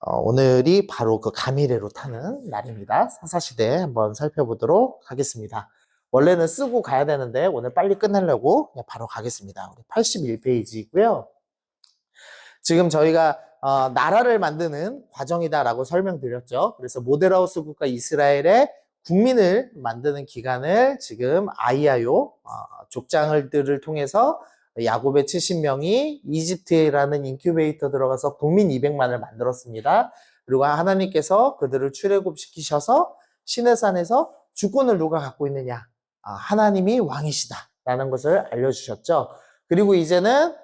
오늘이 바로 그 가미레로 타는 날입니다. 사사시대 한번 살펴보도록 하겠습니다. 원래는 쓰고 가야 되는데 오늘 빨리 끝내려고 그냥 바로 가겠습니다. 우리 81페이지이고요. 지금 저희가 나라를 만드는 과정이다라고 설명드렸죠. 그래서 모델하우스 국가 이스라엘의 국민을 만드는 기간을 지금 아이아요 족장들을 통해서 야곱의 70명이 이집트라는 인큐베이터 들어가서 국민 200만을 만들었습니다. 그리고 하나님께서 그들을 출애굽시키셔서 시내산에서 주권을 누가 갖고 있느냐? 하나님이 왕이시다 라는 것을 알려주셨죠. 그리고 이제는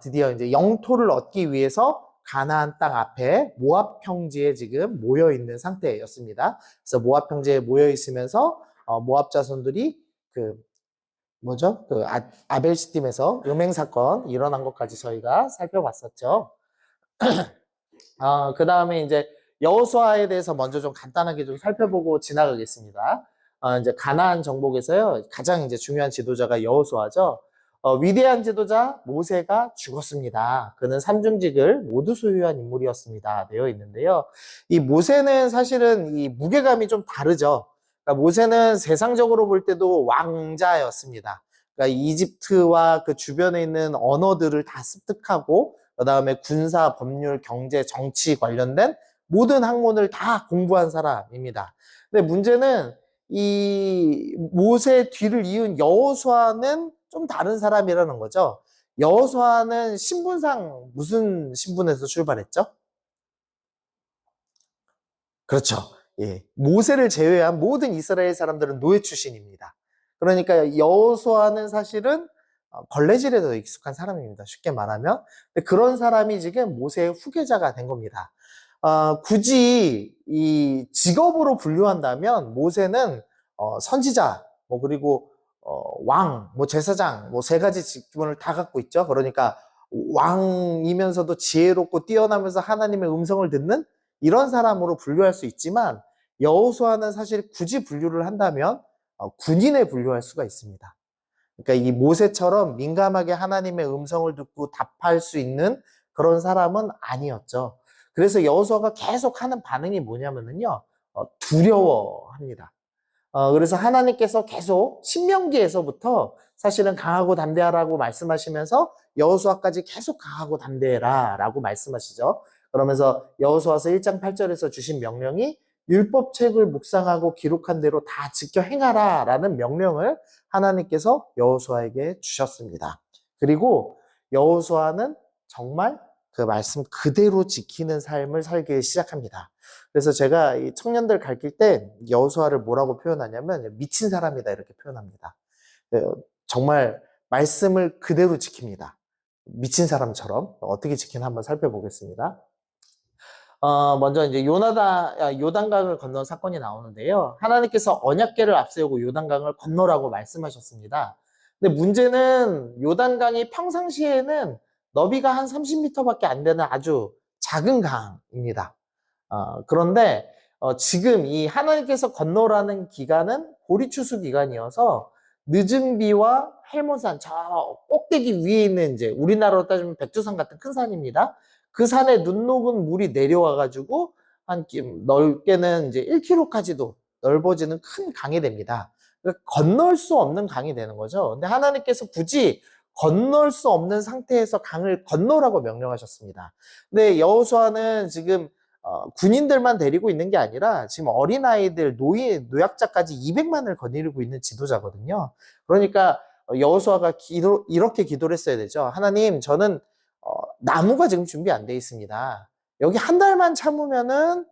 드디어 이제 영토를 얻기 위해서 가나안 땅 앞에 모압 평지에 지금 모여 있는 상태였습니다. 그래서 모압 평지에 모여 있으면서 모압 자손들이 아벨시팀에서 음행 사건 일어난 것까지 저희가 살펴봤었죠. 그 다음에 이제 여호수아에 대해서 먼저 좀 간단하게 좀 살펴보고 지나가겠습니다. 이제 가나안 정복에서요 가장 이제 중요한 지도자가 여호수아죠. 위대한 지도자 모세가 죽었습니다. 그는 삼중직을 모두 소유한 인물이었습니다. 되어 있는데요. 이 모세는 사실은 이 무게감이 좀 다르죠. 그러니까 모세는 세상적으로 볼 때도 왕자였습니다. 그러니까 이집트와 그 주변에 있는 언어들을 다 습득하고 그 다음에 군사, 법률, 경제, 정치 관련된 모든 학문을 다 공부한 사람입니다. 근데 문제는 이 모세 뒤를 이은 여호수아는 좀 다른 사람이라는 거죠. 여호수아는 신분상 무슨 신분에서 출발했죠? 그렇죠. 예. 모세를 제외한 모든 이스라엘 사람들은 노예 출신입니다. 그러니까 여호수아는 사실은 걸레질에 더 익숙한 사람입니다. 쉽게 말하면. 그런 사람이 지금 모세의 후계자가 된 겁니다. 굳이 이 직업으로 분류한다면 모세는 선지자, 그리고 왕, 제사장, 세 가지 직분을 다 갖고 있죠. 그러니까 왕이면서도 지혜롭고 뛰어나면서 하나님의 음성을 듣는 이런 사람으로 분류할 수 있지만 여호수아는 사실 굳이 분류를 한다면 군인에 분류할 수가 있습니다. 그러니까 이 모세처럼 민감하게 하나님의 음성을 듣고 답할 수 있는 그런 사람은 아니었죠. 그래서 여호수아가 계속 하는 반응이 뭐냐면요, 두려워합니다. 그래서 하나님께서 계속 신명기에서부터 사실은 강하고 담대하라고 말씀하시면서 여호수아까지 계속 강하고 담대해라 라고 말씀하시죠. 그러면서 여호수아서 1장 8절에서 주신 명령이 율법책을 묵상하고 기록한 대로 다 지켜 행하라 라는 명령을 하나님께서 여호수아에게 주셨습니다. 그리고 여호수아는 정말 그 말씀 그대로 지키는 삶을 살기 시작합니다. 그래서 제가 이 청년들 가르칠 때 여호수아를 뭐라고 표현하냐면 미친 사람이다 이렇게 표현합니다. 정말 말씀을 그대로 지킵니다. 미친 사람처럼 어떻게 지키나 한번 살펴보겠습니다. 먼저 이제 요단강을 건넌 사건이 나오는데요. 하나님께서 언약궤를 앞세우고 요단강을 건너라고 말씀하셨습니다. 근데 문제는 요단강이 평상시에는 너비가 한 30m밖에 안 되는 아주 작은 강입니다. 그런데 지금 이 하나님께서 건너라는 기간은 보리추수 기간이어서 늦은 비와 헬몬산 저 꼭대기 위에 있는 이제 우리나라로 따지면 백두산 같은 큰 산입니다. 그 산에 눈 녹은 물이 내려와 가지고 한 넓게는 이제 1km까지도 넓어지는 큰 강이 됩니다. 그러니까 건널 수 없는 강이 되는 거죠. 근데 하나님께서 굳이 건널 수 없는 상태에서 강을 건너라고 명령하셨습니다. 근데 여호수아는 지금 군인들만 데리고 있는 게 아니라 지금 어린아이들, 노약자까지 200만을 거느리고 있는 지도자거든요. 그러니까 여호수아가 이렇게 기도를 했어야 되죠. 하나님, 저는 나무가 지금 준비 안 돼 있습니다. 여기 한 달만 참으면은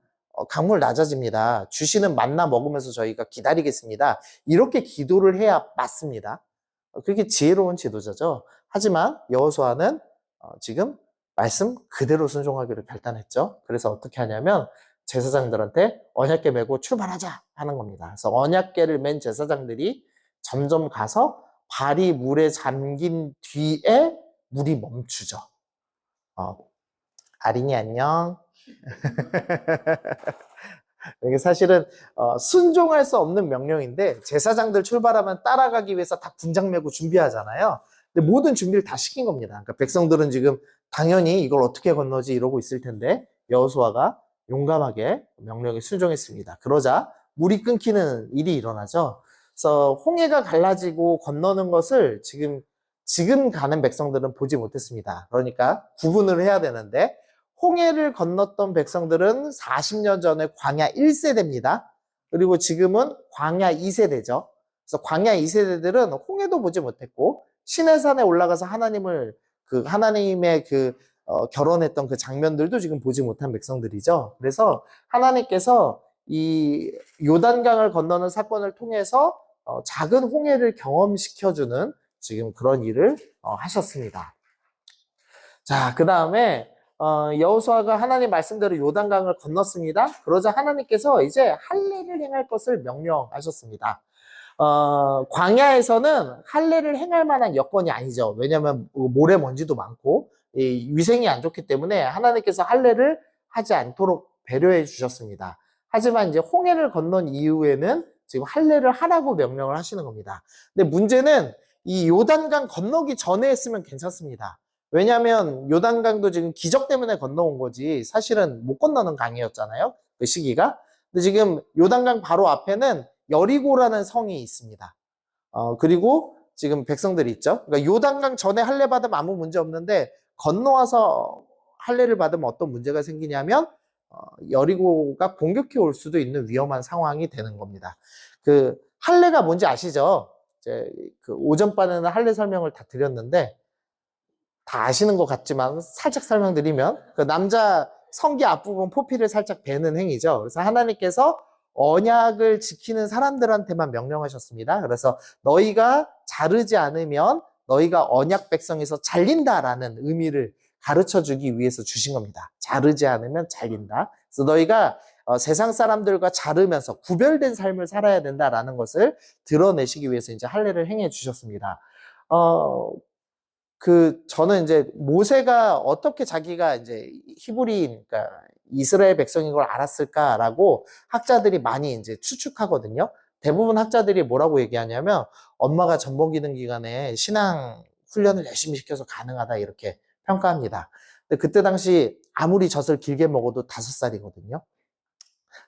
강물 낮아집니다. 주시는 만나 먹으면서 저희가 기다리겠습니다. 이렇게 기도를 해야 맞습니다. 그게 지혜로운 지도자죠. 하지만 여호수아는 지금 말씀 그대로 순종하기로 결단했죠. 그래서 어떻게 하냐면 제사장들한테 언약궤 메고 출발하자 하는 겁니다. 그래서 언약궤를 맨 제사장들이 점점 가서 발이 물에 잠긴 뒤에 물이 멈추죠. 아린이 안녕. 이게 사실은 순종할 수 없는 명령인데 제사장들 출발하면 따라가기 위해서 다 군장 메고 준비하잖아요. 근데 모든 준비를 다 시킨 겁니다. 그러니까 백성들은 지금 당연히 이걸 어떻게 건너지 이러고 있을 텐데 여호수아가 용감하게 명령에 순종했습니다. 그러자 물이 끊기는 일이 일어나죠. 그래서 홍해가 갈라지고 건너는 것을 지금 가는 백성들은 보지 못했습니다. 그러니까 구분을 해야 되는데 홍해를 건넜던 백성들은 40년 전에 광야 1세대입니다. 그리고 지금은 광야 2세대죠. 그래서 광야 2세대들은 홍해도 보지 못했고 시내산에 올라가서 하나님의 결혼했던 그 장면들도 지금 보지 못한 백성들이죠. 그래서 하나님께서 이 요단강을 건너는 사건을 통해서 작은 홍해를 경험시켜주는 지금 그런 일을 하셨습니다. 자, 그 다음에 여호수아가 하나님 말씀대로 요단강을 건넜습니다. 그러자 하나님께서 이제 할례를 행할 것을 명령하셨습니다. 광야에서는 할례를 행할 만한 여건이 아니죠. 왜냐하면 모래먼지도 많고 위생이 안 좋기 때문에 하나님께서 할례를 하지 않도록 배려해 주셨습니다. 하지만 이제 홍해를 건넌 이후에는 지금 할례를 하라고 명령을 하시는 겁니다. 근데 문제는 이 요단강 건너기 전에 했으면 괜찮습니다. 왜냐하면 요단강도 지금 기적 때문에 건너온 거지 사실은 못 건너는 강이었잖아요. 그 시기가. 근데 지금 요단강 바로 앞에는 여리고라는 성이 있습니다. 그리고 지금 백성들이 있죠. 그러니까 요단강 전에 할례 받으면 아무 문제 없는데 건너와서 할례를 받으면 어떤 문제가 생기냐면 여리고가 공격해 올 수도 있는 위험한 상황이 되는 겁니다. 그 할례가 뭔지 아시죠? 이제 그 오전반에는 할례 설명을 다 드렸는데 다 아시는 것 같지만 살짝 설명드리면 그 남자 성기 앞부분 포피를 살짝 베는 행위죠. 그래서 하나님께서 언약을 지키는 사람들한테만 명령하셨습니다. 그래서 너희가 자르지 않으면 너희가 언약 백성에서 잘린다라는 의미를 가르쳐 주기 위해서 주신 겁니다. 자르지 않으면 잘린다. 그래서 너희가 세상 사람들과 자르면서 구별된 삶을 살아야 된다라는 것을 드러내시기 위해서 이제 할례를 행해 주셨습니다. 저는 이제 모세가 어떻게 자기가 이제 히브리인, 그러니까 이스라엘 백성인 걸 알았을까라고 학자들이 많이 이제 추측하거든요. 대부분 학자들이 뭐라고 얘기하냐면 엄마가 전범기능 기간에 신앙 훈련을 열심히 시켜서 가능하다 이렇게 평가합니다. 근데 그때 당시 아무리 젖을 길게 먹어도 5살이거든요.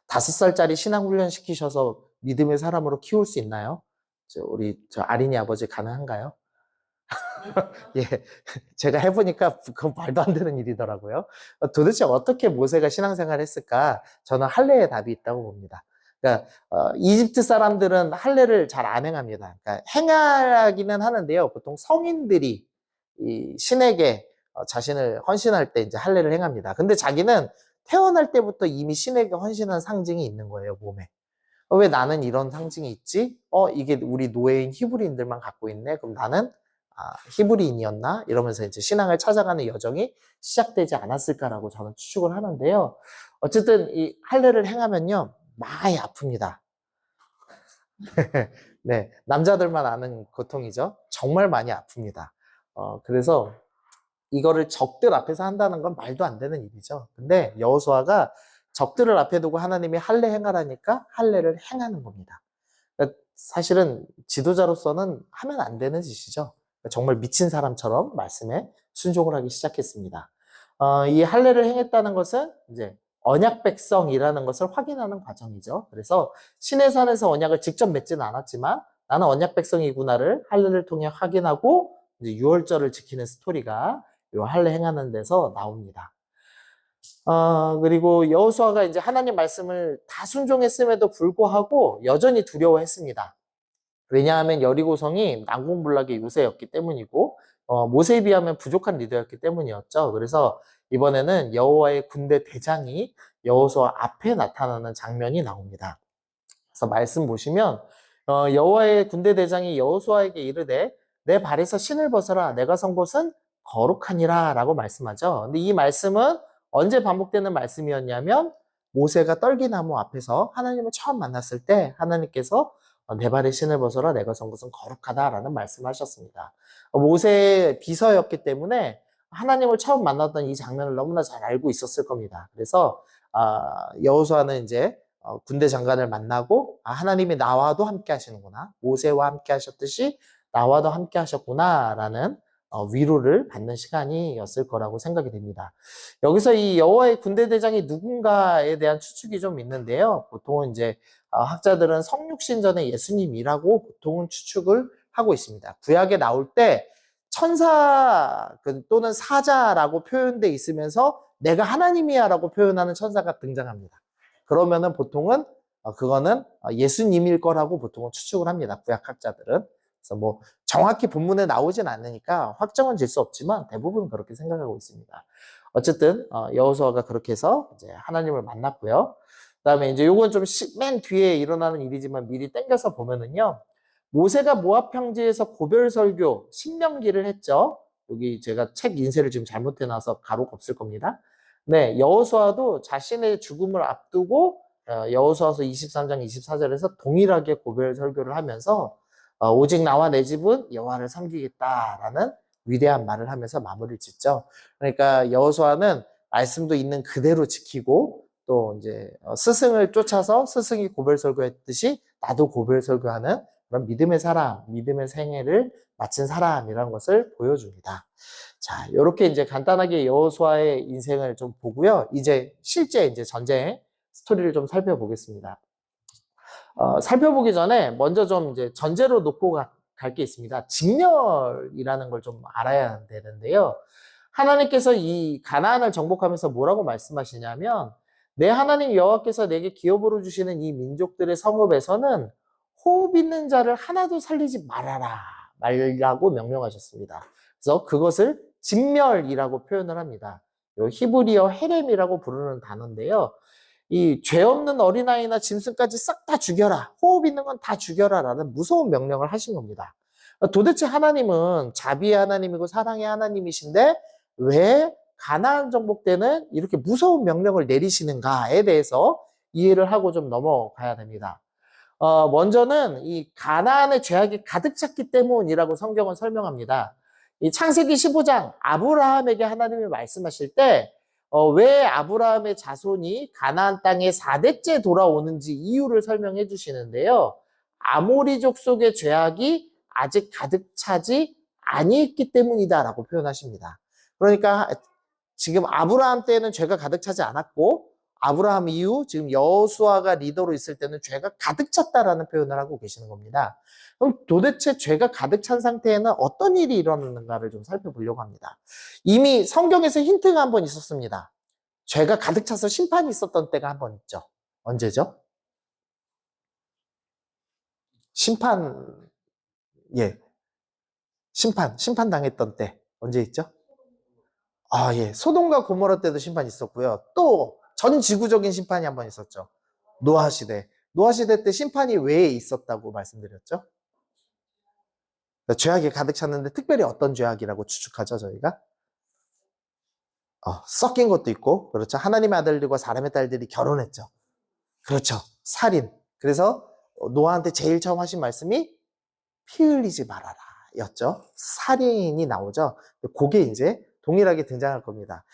5살짜리 신앙 훈련 시키셔서 믿음의 사람으로 키울 수 있나요? 우리 아린이 아버지 가능한가요? 예, 제가 해보니까 그건 말도 안 되는 일이더라고요. 도대체 어떻게 모세가 신앙생활을 했을까? 저는 할례의 답이 있다고 봅니다. 그러니까 이집트 사람들은 할례를 잘 안 행합니다. 그러니까 행하기는 하는데요. 보통 성인들이 이 신에게 자신을 헌신할 때 이제 할례를 행합니다. 근데 자기는 태어날 때부터 이미 신에게 헌신한 상징이 있는 거예요, 몸에. 왜 나는 이런 상징이 있지? 이게 우리 노예인 히브리인들만 갖고 있네? 그럼 나는 히브리인이었나? 이러면서 이제 신앙을 찾아가는 여정이 시작되지 않았을까라고 저는 추측을 하는데요. 어쨌든 이 할례를 행하면요, 많이 아픕니다. 네, 남자들만 아는 고통이죠. 정말 많이 아픕니다. 그래서 이거를 적들 앞에서 한다는 건 말도 안 되는 일이죠. 근데 여호수아가 적들을 앞에 두고 하나님이 할례 행하라니까 할례를 행하는 겁니다. 그러니까 사실은 지도자로서는 하면 안 되는 짓이죠. 정말 미친 사람처럼 말씀에 순종을 하기 시작했습니다. 이 할례를 행했다는 것은 이제 언약 백성이라는 것을 확인하는 과정이죠. 그래서 시내산에서 언약을 직접 맺지는 않았지만 나는 언약 백성이구나를 할례를 통해 확인하고 이제 유월절을 지키는 스토리가 이 할례 행하는 데서 나옵니다. 그리고 여호수아가 이제 하나님 말씀을 다 순종했음에도 불구하고 여전히 두려워했습니다. 왜냐하면 여리고성이 난공불락의 요새였기 때문이고 모세에 비하면 부족한 리더였기 때문이었죠. 그래서 이번에는 여호와의 군대 대장이 여호수아 앞에 나타나는 장면이 나옵니다. 그래서 말씀 보시면 여호와의 군대 대장이 여호수아에게 이르되 내 발에서 신을 벗어라 내가 선 곳은 거룩하니라 라고 말씀하죠. 근데 이 말씀은 언제 반복되는 말씀이었냐면 모세가 떨기나무 앞에서 하나님을 처음 만났을 때 하나님께서 내 발에 신을 벗어라 내가 선 곳은 거룩하다라는 말씀하셨습니다. 모세의 비서였기 때문에 하나님을 처음 만났던 이 장면을 너무나 잘 알고 있었을 겁니다. 그래서 여호수아는 이제 군대 장관을 만나고 하나님이 나와도 함께 하시는구나. 모세와 함께 하셨듯이 나와도 함께 하셨구나 라는 위로를 받는 시간이었을 거라고 생각이 됩니다. 여기서 이 여호와의 군대 대장이 누군가에 대한 추측이 좀 있는데요. 보통은 이제 학자들은 성육신 전에 예수님이라고 보통은 추측을 하고 있습니다. 구약에 나올 때 천사 또는 사자라고 표현돼 있으면서 내가 하나님이야 라고 표현하는 천사가 등장합니다. 그러면은 보통은 그거는 예수님일 거라고 보통은 추측을 합니다. 구약학자들은. 그래서 뭐 정확히 본문에 나오진 않으니까 확정은 질 수 없지만 대부분 그렇게 생각하고 있습니다. 어쨌든 여호수아가 그렇게 해서 이제 하나님을 만났고요. 그다음에 이제 요건 좀 맨 뒤에 일어나는 일이지만 미리 땡겨서 보면은요. 모세가 모압 평지에서 고별 설교 신명기를 했죠. 여기 제가 책 인쇄를 지금 잘못해 놔서 가로가 없을 겁니다. 네, 여호수아도 자신의 죽음을 앞두고 여호수아서 23장 24절에서 동일하게 고별 설교를 하면서 오직 나와 내 집은 여호와를 섬기겠다라는 위대한 말을 하면서 마무리를 짓죠. 그러니까 여호수아는 말씀도 있는 그대로 지키고 또 이제 스승을 쫓아서 스승이 고별 설교했듯이 나도 고별 설교하는 그런 믿음의 사람, 믿음의 생애를 마친 사람이라는 것을 보여줍니다. 자, 이렇게 이제 간단하게 여호수아의 인생을 좀 보고요. 이제 실제 이제 전쟁 스토리를 좀 살펴보겠습니다. 살펴보기 전에 먼저 좀 이제 전제로 놓고 갈 게 있습니다. 직렬이라는 걸 좀 알아야 되는데요. 하나님께서 이 가나안을 정복하면서 뭐라고 말씀하시냐면 내 하나님 여호와께서 내게 기업으로 주시는 이 민족들의 성읍에서는 호흡 있는 자를 하나도 살리지 말라고 명령하셨습니다. 그래서 그것을 직멸이라고 표현을 합니다. 히브리어 헤렘이라고 부르는 단어인데요. 이 죄 없는 어린아이나 짐승까지 싹 다 죽여라. 호흡 있는 건 다 죽여라. 라는 무서운 명령을 하신 겁니다. 도대체 하나님은 자비의 하나님이고 사랑의 하나님이신데 왜 가나안 정복 때는 이렇게 무서운 명령을 내리시는가에 대해서 이해를 하고 좀 넘어가야 됩니다. 먼저는 이 가나안의 죄악이 가득 찼기 때문이라고 성경은 설명합니다. 이 창세기 15장 아브라함에게 하나님이 말씀하실 때 왜 아브라함의 자손이 가나안 땅에 4대째 돌아오는지 이유를 설명해 주시는데요. 아모리족 속의 죄악이 아직 가득 차지 아니했기 때문이다라고 표현하십니다. 그러니까 지금 아브라함 때는 죄가 가득 차지 않았고 아브라함 이후 지금 여호수아가 리더로 있을 때는 죄가 가득 찼다라는 표현을 하고 계시는 겁니다. 그럼 도대체 죄가 가득 찬 상태에는 어떤 일이 일어나는가를 좀 살펴보려고 합니다. 이미 성경에서 힌트가 한 번 있었습니다. 죄가 가득 차서 심판이 있었던 때가 한 번 있죠. 언제죠? 예. 심판 당했던 때. 언제 있죠? 예. 소돔과 고모라 때도 심판이 있었고요. 또 전 지구적인 심판이 한 번 있었죠. 노아 시대. 노아 시대 때 심판이 왜 있었다고 말씀드렸죠? 죄악이 가득 찼는데 특별히 어떤 죄악이라고 추측하죠, 저희가? 섞인 것도 있고, 그렇죠. 하나님의 아들들과 사람의 딸들이 결혼했죠. 그렇죠. 살인. 그래서 노아한테 제일 처음 하신 말씀이 피 흘리지 말아라 였죠. 살인이 나오죠. 그게 이제 동일하게 등장할 겁니다.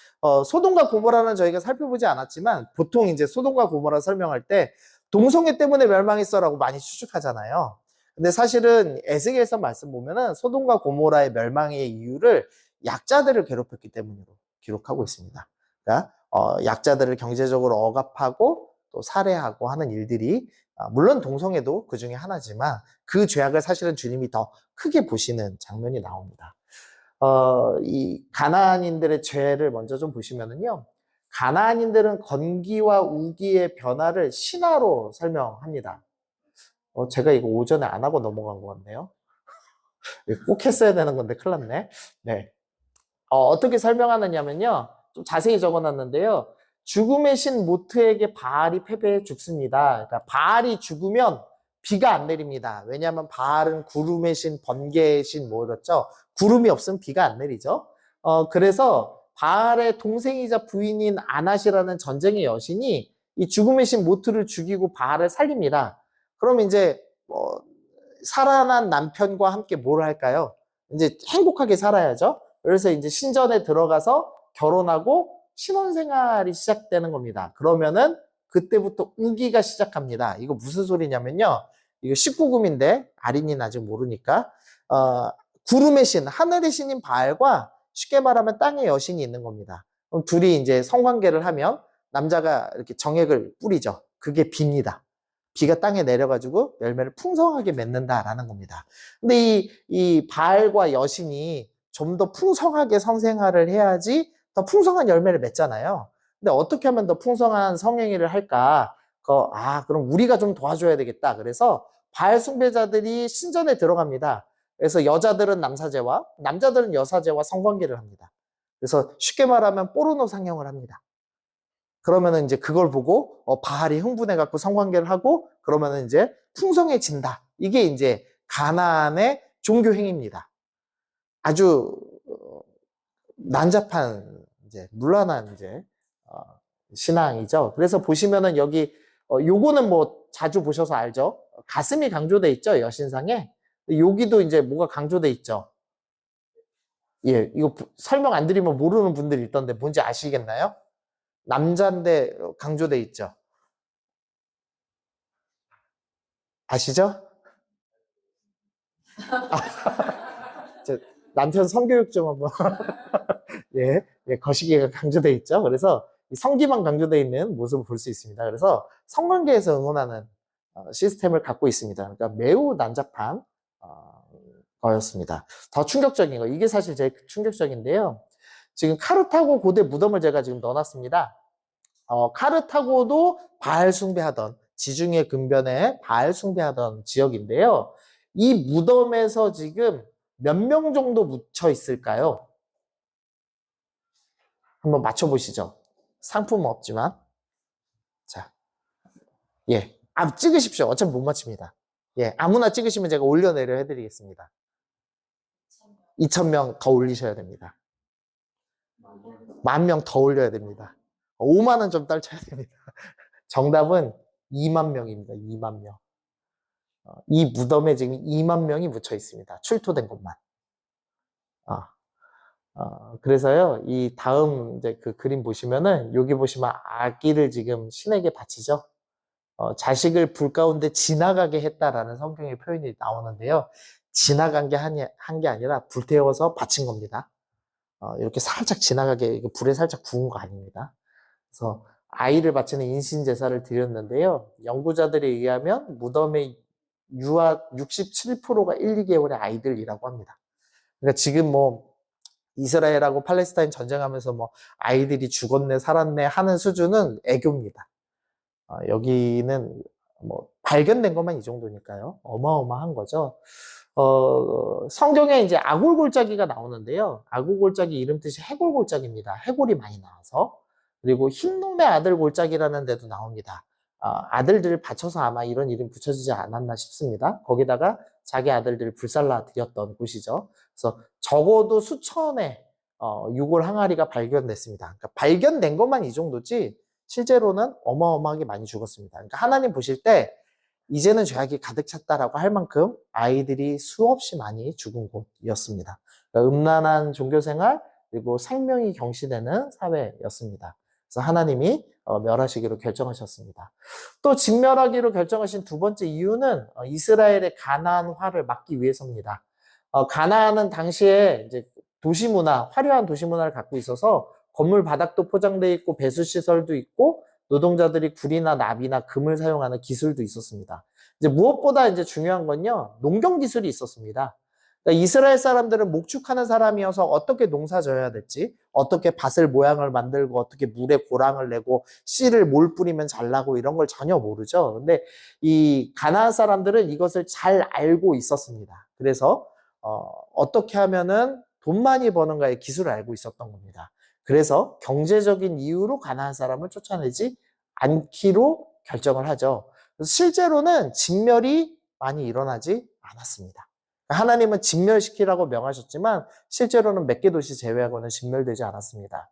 소돔과 고모라는 저희가 살펴보지 않았지만 보통 이제 소돔과 고모라 설명할 때 동성애 때문에 멸망했어라고 많이 추측하잖아요. 근데 사실은 에스겔서 말씀 보면은 소돔과 고모라의 멸망의 이유를 약자들을 괴롭혔기 때문으로 기록하고 있습니다. 그러니까 약자들을 경제적으로 억압하고 또 살해하고 하는 일들이 물론 동성애도 그 중에 하나지만 그 죄악을 사실은 주님이 더 크게 보시는 장면이 나옵니다. 이 가나안인들의 죄를 먼저 좀 보시면은요. 가나안인들은 건기와 우기의 변화를 신화로 설명합니다. 제가 이거 오전에 안 하고 넘어간 것 같네요. 꼭 했어야 되는 건데 큰일 났네. 네. 어떻게 설명하느냐면요. 좀 자세히 적어놨는데요. 죽음의 신 모트에게 바알이 패배해 죽습니다. 그러니까 바알이 죽으면 비가 안 내립니다. 왜냐하면 바알은 구름의 신, 번개의 신 뭐였죠? 구름이 없으면 비가 안 내리죠. 그래서 바알의 동생이자 부인인 아낫이라는 전쟁의 여신이 이 죽음의 신 모트를 죽이고 바알을 살립니다. 그럼 이제 살아난 남편과 함께 뭘 할까요? 이제 행복하게 살아야죠. 그래서 이제 신전에 들어가서 결혼하고 신혼생활이 시작되는 겁니다. 그러면은 그때부터 우기가 시작합니다. 이거 무슨 소리냐면요. 이거 19금인데 아린이는 아직 모르니까 구름의 신, 하늘의 신인 바알과 쉽게 말하면 땅의 여신이 있는 겁니다. 그럼 둘이 이제 성관계를 하면 남자가 이렇게 정액을 뿌리죠. 그게 비입니다. 비가 땅에 내려가지고 열매를 풍성하게 맺는다라는 겁니다. 근데 이 바알과 여신이 좀 더 풍성하게 성생활을 해야지 더 풍성한 열매를 맺잖아요. 근데 어떻게 하면 더 풍성한 성행위를 할까? 그럼 우리가 좀 도와줘야 되겠다. 그래서 바알 숭배자들이 신전에 들어갑니다. 그래서 여자들은 남사제와 남자들은 여사제와 성관계를 합니다. 그래서 쉽게 말하면 포르노 상영을 합니다. 그러면은 이제 그걸 보고 바알이 흥분해갖고 성관계를 하고 그러면은 이제 풍성해진다. 이게 이제 가나안의 종교 행위입니다. 아주 난잡한 이제 문란한 이제 신앙이죠. 그래서 보시면은 여기 요거는 뭐 자주 보셔서 알죠. 가슴이 강조돼 있죠, 여신상에. 여기도 이제 뭐가 강조돼 있죠. 예, 이거 설명 안 드리면 모르는 분들이 있던데 뭔지 아시겠나요? 남자인데 강조돼 있죠. 아시죠? 저 남편 성교육 좀 한번 예, 거시기가 강조돼 있죠. 그래서 성기만 강조돼 있는 모습을 볼 수 있습니다. 그래서 성관계에서 응원하는 시스템을 갖고 있습니다. 그러니까 매우 난잡한 거였습니다. 더 충격적인 거, 이게 사실 제일 충격적인데요. 지금 카르타고 고대 무덤을 제가 지금 넣어놨습니다. 카르타고도 바알 숭배하던, 지중해 근변에 바알 숭배하던 지역인데요. 이 무덤에서 지금 몇 명 정도 묻혀 있을까요? 한번 맞춰보시죠. 상품은 없지만. 자, 예. 찍으십시오. 어차피 못 맞춥니다. 예. 아무나 찍으시면 제가 올려내려 해드리겠습니다. 2,000명 더 올리셔야 됩니다. 10,000명 더 올려야 됩니다. 5만 원 좀 떨쳐야 됩니다. 정답은 2만 명입니다. 2만 명. 이 무덤에 지금 2만 명이 묻혀 있습니다. 출토된 것만. 그래서요, 이 다음 이제 그 그림 보시면은, 여기 보시면 아기를 지금 신에게 바치죠. 자식을 불 가운데 지나가게 했다라는 성경의 표현이 나오는데요. 지나간 게 한 게 아니라 불태워서 바친 겁니다. 이렇게 살짝 지나가게, 불에 살짝 구운 거 아닙니다. 그래서 아이를 바치는 인신 제사를 드렸는데요. 연구자들에 의하면 무덤의 유아 67%가 1, 2개월의 아이들이라고 합니다. 그러니까 지금 뭐 이스라엘하고 팔레스타인 전쟁하면서 뭐 아이들이 죽었네 살았네 하는 수준은 애교입니다. 여기는 뭐 발견된 것만 이 정도니까요. 어마어마한 거죠. 성경에 이제 아골골짜기가 나오는데요. 아골골짜기 이름 뜻이 해골골짜기입니다. 해골이 많이 나와서. 그리고 흰놈의 아들 골짜기라는 데도 나옵니다. 아들들을 바쳐서 아마 이런 이름 붙여지지 않았나 싶습니다. 거기다가 자기 아들들을 불살라 드렸던 곳이죠. 그래서 적어도 수천의 유골 항아리가 발견됐습니다. 그러니까 발견된 것만 이 정도지 실제로는 어마어마하게 많이 죽었습니다. 그러니까 하나님 보실 때 이제는 죄악이 가득 찼다라고 할 만큼 아이들이 수없이 많이 죽은 곳이었습니다. 그러니까 음란한 종교생활 그리고 생명이 경시되는 사회였습니다. 그래서 하나님이 멸하시기로 결정하셨습니다. 또 진멸하기로 결정하신 두 번째 이유는 이스라엘의 가나안화를 막기 위해서입니다. 가나안은 당시에 이제 도시 문화, 화려한 도시 문화를 갖고 있어서 건물 바닥도 포장되어 있고 배수 시설도 있고 노동자들이 굴이나 납이나 금을 사용하는 기술도 있었습니다. 이제 무엇보다 이제 중요한 건요, 농경 기술이 있었습니다. 그러니까 이스라엘 사람들은 목축하는 사람이어서 어떻게 농사 져야 될지, 어떻게 밭을 모양을 만들고, 어떻게 물에 고랑을 내고, 씨를 뭘 뿌리면 잘 나고 이런 걸 전혀 모르죠. 근데 이 가나안 사람들은 이것을 잘 알고 있었습니다. 그래서 어떻게 하면은 돈 많이 버는가의 기술을 알고 있었던 겁니다. 그래서 경제적인 이유로 가나안 사람을 쫓아내지 않기로 결정을 하죠. 그래서 실제로는 진멸이 많이 일어나지 않았습니다. 하나님은 진멸시키라고 명하셨지만 실제로는 몇 개 도시 제외하고는 진멸되지 않았습니다.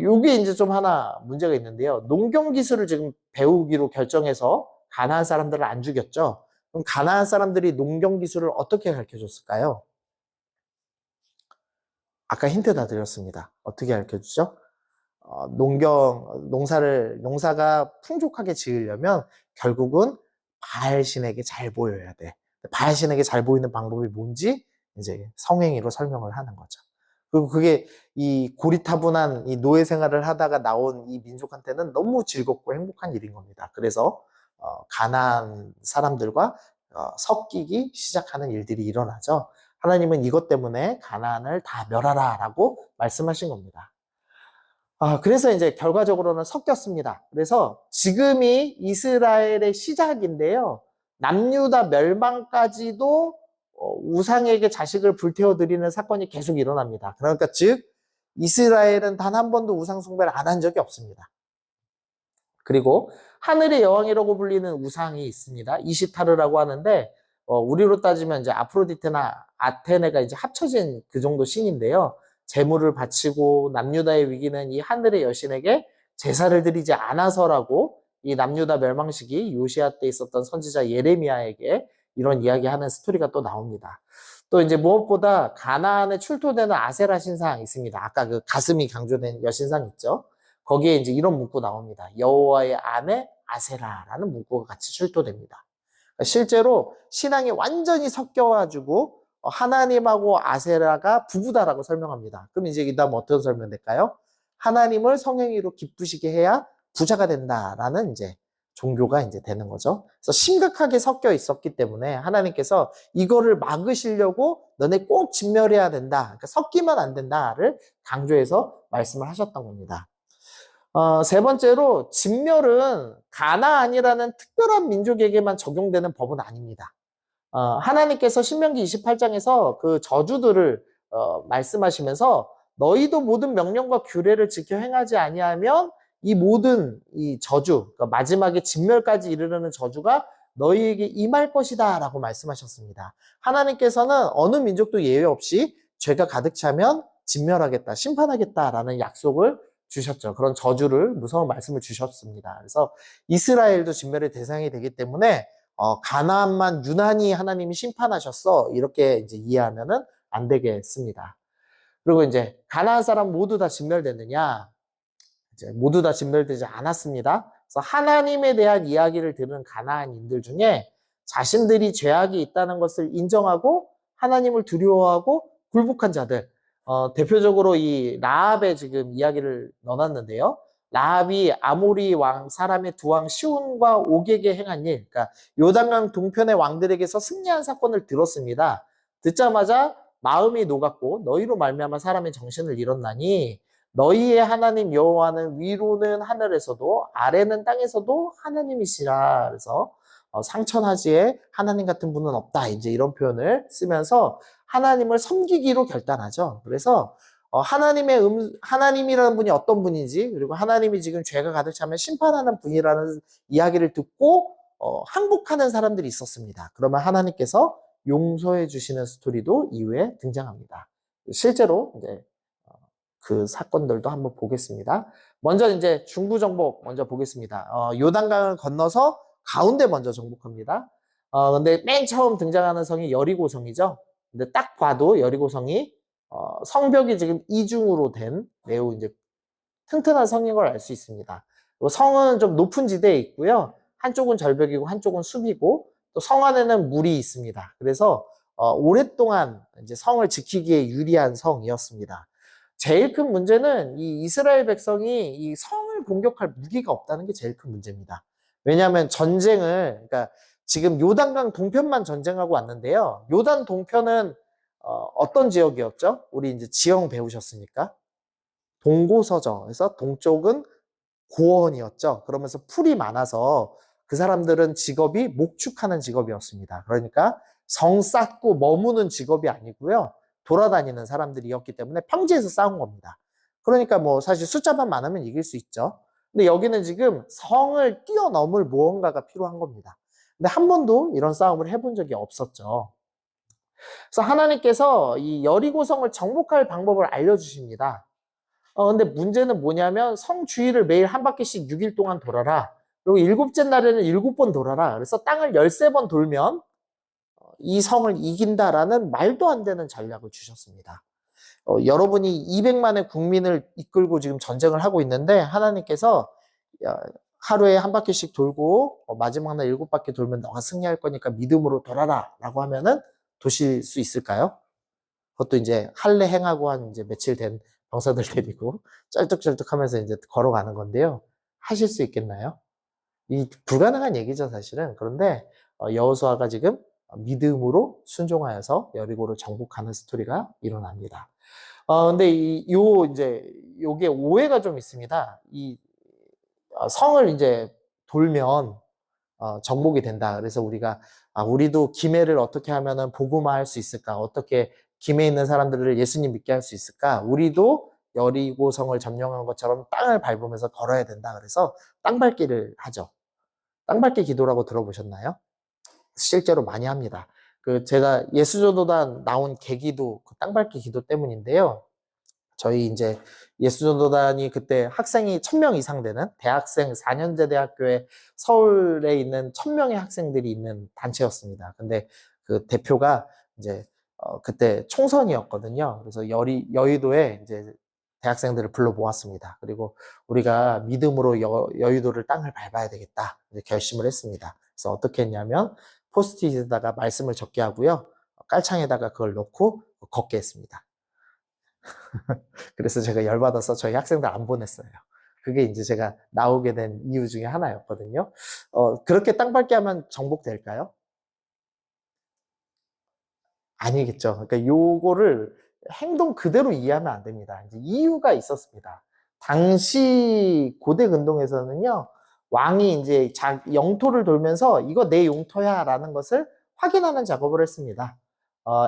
요게 이제 좀 하나 문제가 있는데요. 농경 기술을 지금 배우기로 결정해서 가나안 사람들을 안 죽였죠. 그럼 가나안 사람들이 농경 기술을 어떻게 가르쳐 줬을까요? 아까 힌트 다 드렸습니다. 어떻게 가르쳐 주죠? 농사가 풍족하게 지으려면 결국은 바알 신에게 잘 보여야 돼. 바알 신에게 잘 보이는 방법이 뭔지 이제 성행위로 설명을 하는 거죠. 그리고 그게 이 고리타분한 이 노예 생활을 하다가 나온 이 민족한테는 너무 즐겁고 행복한 일인 겁니다. 그래서 가나안 사람들과 섞이기 시작하는 일들이 일어나죠. 하나님은 이것 때문에 가나안을 다 멸하라라고 말씀하신 겁니다. 그래서 이제 결과적으로는 섞였습니다. 그래서 지금이 이스라엘의 시작인데요. 남유다 멸망까지도 우상에게 자식을 불태워드리는 사건이 계속 일어납니다. 그러니까 즉 이스라엘은 단 한 번도 우상 숭배를 안 한 적이 없습니다. 그리고 하늘의 여왕이라고 불리는 우상이 있습니다. 이시타르라고 하는데 우리로 따지면 이제 아프로디테나 아테네가 이제 합쳐진 그 정도 신인데요. 제물을 바치고 남유다의 위기는 이 하늘의 여신에게 제사를 드리지 않아서라고 이 남유다 멸망 시기 요시아 때 있었던 선지자 예레미야에게 이런 이야기하는 스토리가 또 나옵니다. 또 이제 무엇보다 가나안에 출토되는 아세라 신상 있습니다. 아까 그 가슴이 강조된 여신상 있죠. 거기에 이제 이런 문구 나옵니다. 여호와의 아내 아세라라는 문구가 같이 출토됩니다. 실제로 신앙이 완전히 섞여가지고 하나님하고 아세라가 부부다라고 설명합니다. 그럼 이제 이 다음 어떤 설명될까요? 하나님을 성행위로 기쁘시게 해야 부자가 된다라는 이제 종교가 이제 되는 거죠. 그래서 심각하게 섞여 있었기 때문에 하나님께서 이거를 막으시려고 너네 꼭 진멸해야 된다. 그러니까 섞이면 안 된다를 강조해서 말씀을 하셨던 겁니다. 세 번째로 진멸은 가나안이라는 특별한 민족에게만 적용되는 법은 아닙니다. 하나님께서 신명기 28장에서 그 저주들을 말씀하시면서 너희도 모든 명령과 규례를 지켜 행하지 아니하면 이 모든 이 저주, 그러니까 마지막에 진멸까지 이르르는 저주가 너희에게 임할 것이다 라고 말씀하셨습니다. 하나님께서는 어느 민족도 예외 없이 죄가 가득 차면 진멸하겠다, 심판하겠다라는 약속을 주셨죠. 그런 저주를, 무서운 말씀을 주셨습니다. 그래서 이스라엘도 진멸의 대상이 되기 때문에 가나안만 유난히 하나님이 심판하셨어 이렇게 이제 이해하면은 안 되겠습니다. 그리고 이제 가나안 사람 모두 다 진멸됐느냐? 이제 모두 다 진멸되지 않았습니다. 그래서 하나님에 대한 이야기를 들은 가나안인들 중에 자신들이 죄악이 있다는 것을 인정하고 하나님을 두려워하고 굴복한 자들, 대표적으로 이 라합의 지금 이야기를 넣어놨는데요. 라합이 아모리 왕 사람의 두 왕 시온과 옥에게 행한 일, 그러니까 요단강 동편의 왕들에게서 승리한 사건을 들었습니다. 듣자마자 마음이 녹았고 너희로 말미암아 사람의 정신을 잃었나니 너희의 하나님 여호와는 위로는 하늘에서도 아래는 땅에서도 하나님이시라. 그래서 상천하지에 하나님 같은 분은 없다. 이제 이런 표현을 쓰면서 하나님을 섬기기로 결단하죠. 그래서 하나님이라는 분이 어떤 분인지, 그리고 하나님이 지금 죄가 가득 차면 심판하는 분이라는 이야기를 듣고 항복하는 사람들이 있었습니다. 그러면 하나님께서 용서해 주시는 스토리도 이후에 등장합니다. 실제로 이제 그 사건들도 한번 보겠습니다. 먼저 이제 중부 정복 먼저 보겠습니다. 요단강을 건너서 가운데 먼저 정복합니다. 근데 맨 처음 등장하는 성이 여리고성이죠. 근데 딱 봐도 여리고성이 성벽이 지금 이중으로 된 매우 이제 튼튼한 성인 걸 알 수 있습니다. 성은 좀 높은 지대에 있고요. 한쪽은 절벽이고 한쪽은 숲이고 또 성 안에는 물이 있습니다. 그래서 오랫동안 이제 성을 지키기에 유리한 성이었습니다. 제일 큰 문제는 이 이스라엘 백성이 이 성을 공격할 무기가 없다는 게 제일 큰 문제입니다. 왜냐하면 그러니까 지금 요단강 동편만 전쟁하고 왔는데요. 요단 동편은 어떤 지역이었죠? 우리 이제 지형 배우셨으니까. 동고서저. 그래서 동쪽은 고원이었죠. 그러면서 풀이 많아서 그 사람들은 직업이 목축하는 직업이었습니다. 그러니까 성 쌓고 머무는 직업이 아니고요. 돌아다니는 사람들이었기 때문에 평지에서 싸운 겁니다. 그러니까 뭐 사실 숫자만 많으면 이길 수 있죠. 근데 여기는 지금 성을 뛰어넘을 무언가가 필요한 겁니다. 근데 한 번도 이런 싸움을 해본 적이 없었죠. 그래서 하나님께서 이 여리고성을 정복할 방법을 알려주십니다. 근데 문제는 뭐냐면 성 주위를 매일 한 바퀴씩 6일 동안 돌아라. 그리고 일곱째 날에는 7번 돌아라. 그래서 땅을 13번 돌면 이 성을 이긴다라는 말도 안 되는 전략을 주셨습니다. 여러분이 200만의 국민을 이끌고 지금 전쟁을 하고 있는데 하나님께서 하루에 한 바퀴씩 돌고 마지막 날 7바퀴 돌면 너가 승리할 거니까 믿음으로 돌아라 라고 하면은 도실 수 있을까요? 그것도 이제 할례 행하고 한 이제 며칠 된 병사들 데리고 쩔뚝쩔뚝 하면서 이제 걸어가는 건데요. 하실 수 있겠나요? 이 불가능한 얘기죠, 사실은. 그런데 여호수아가 지금 믿음으로 순종하여서 여리고를 정복하는 스토리가 일어납니다. 근데 이제 요게 오해가 좀 있습니다. 성을 이제 돌면 정복이 된다. 그래서 우리도 기회를 어떻게 하면은 복음화할 수 있을까? 어떻게 김해 있는 사람들을 예수님 믿게 할 수 있을까? 우리도 여리고성을 점령한 것처럼 땅을 밟으면서 걸어야 된다. 그래서 땅밟기를 하죠. 땅밟기 기도라고 들어보셨나요? 실제로 많이 합니다. 제가 예수전도단 나온 계기도 그 땅밟기 기도 때문인데요. 저희 이제 예수전도단이 그때 학생이 1000명 이상 되는 대학생 4년제 대학교에 서울에 있는 1000명의 학생들이 있는 단체였습니다. 근데 그 대표가 이제 그때 총선이었거든요. 그래서 여의도에 이제 대학생들을 불러 모았습니다. 그리고 우리가 믿음으로 여의도를 땅을 밟아야 되겠다 이제 결심을 했습니다. 그래서 어떻게 했냐면 포스트잇에다가 말씀을 적게 하고요. 깔창에다가 그걸 놓고 걷게 했습니다. 그래서 제가 열받아서 저희 학생들 안 보냈어요. 그게 이제 제가 나오게 된 이유 중에 하나였거든요. 그렇게 땅 밟기 하면 정복될까요? 아니겠죠. 그러니까 요거를 행동 그대로 이해하면 안 됩니다. 이제 이유가 있었습니다. 당시 고대 근동에서는요, 왕이 이제 영토를 돌면서 이거 내 영토야 라는 것을 확인하는 작업을 했습니다.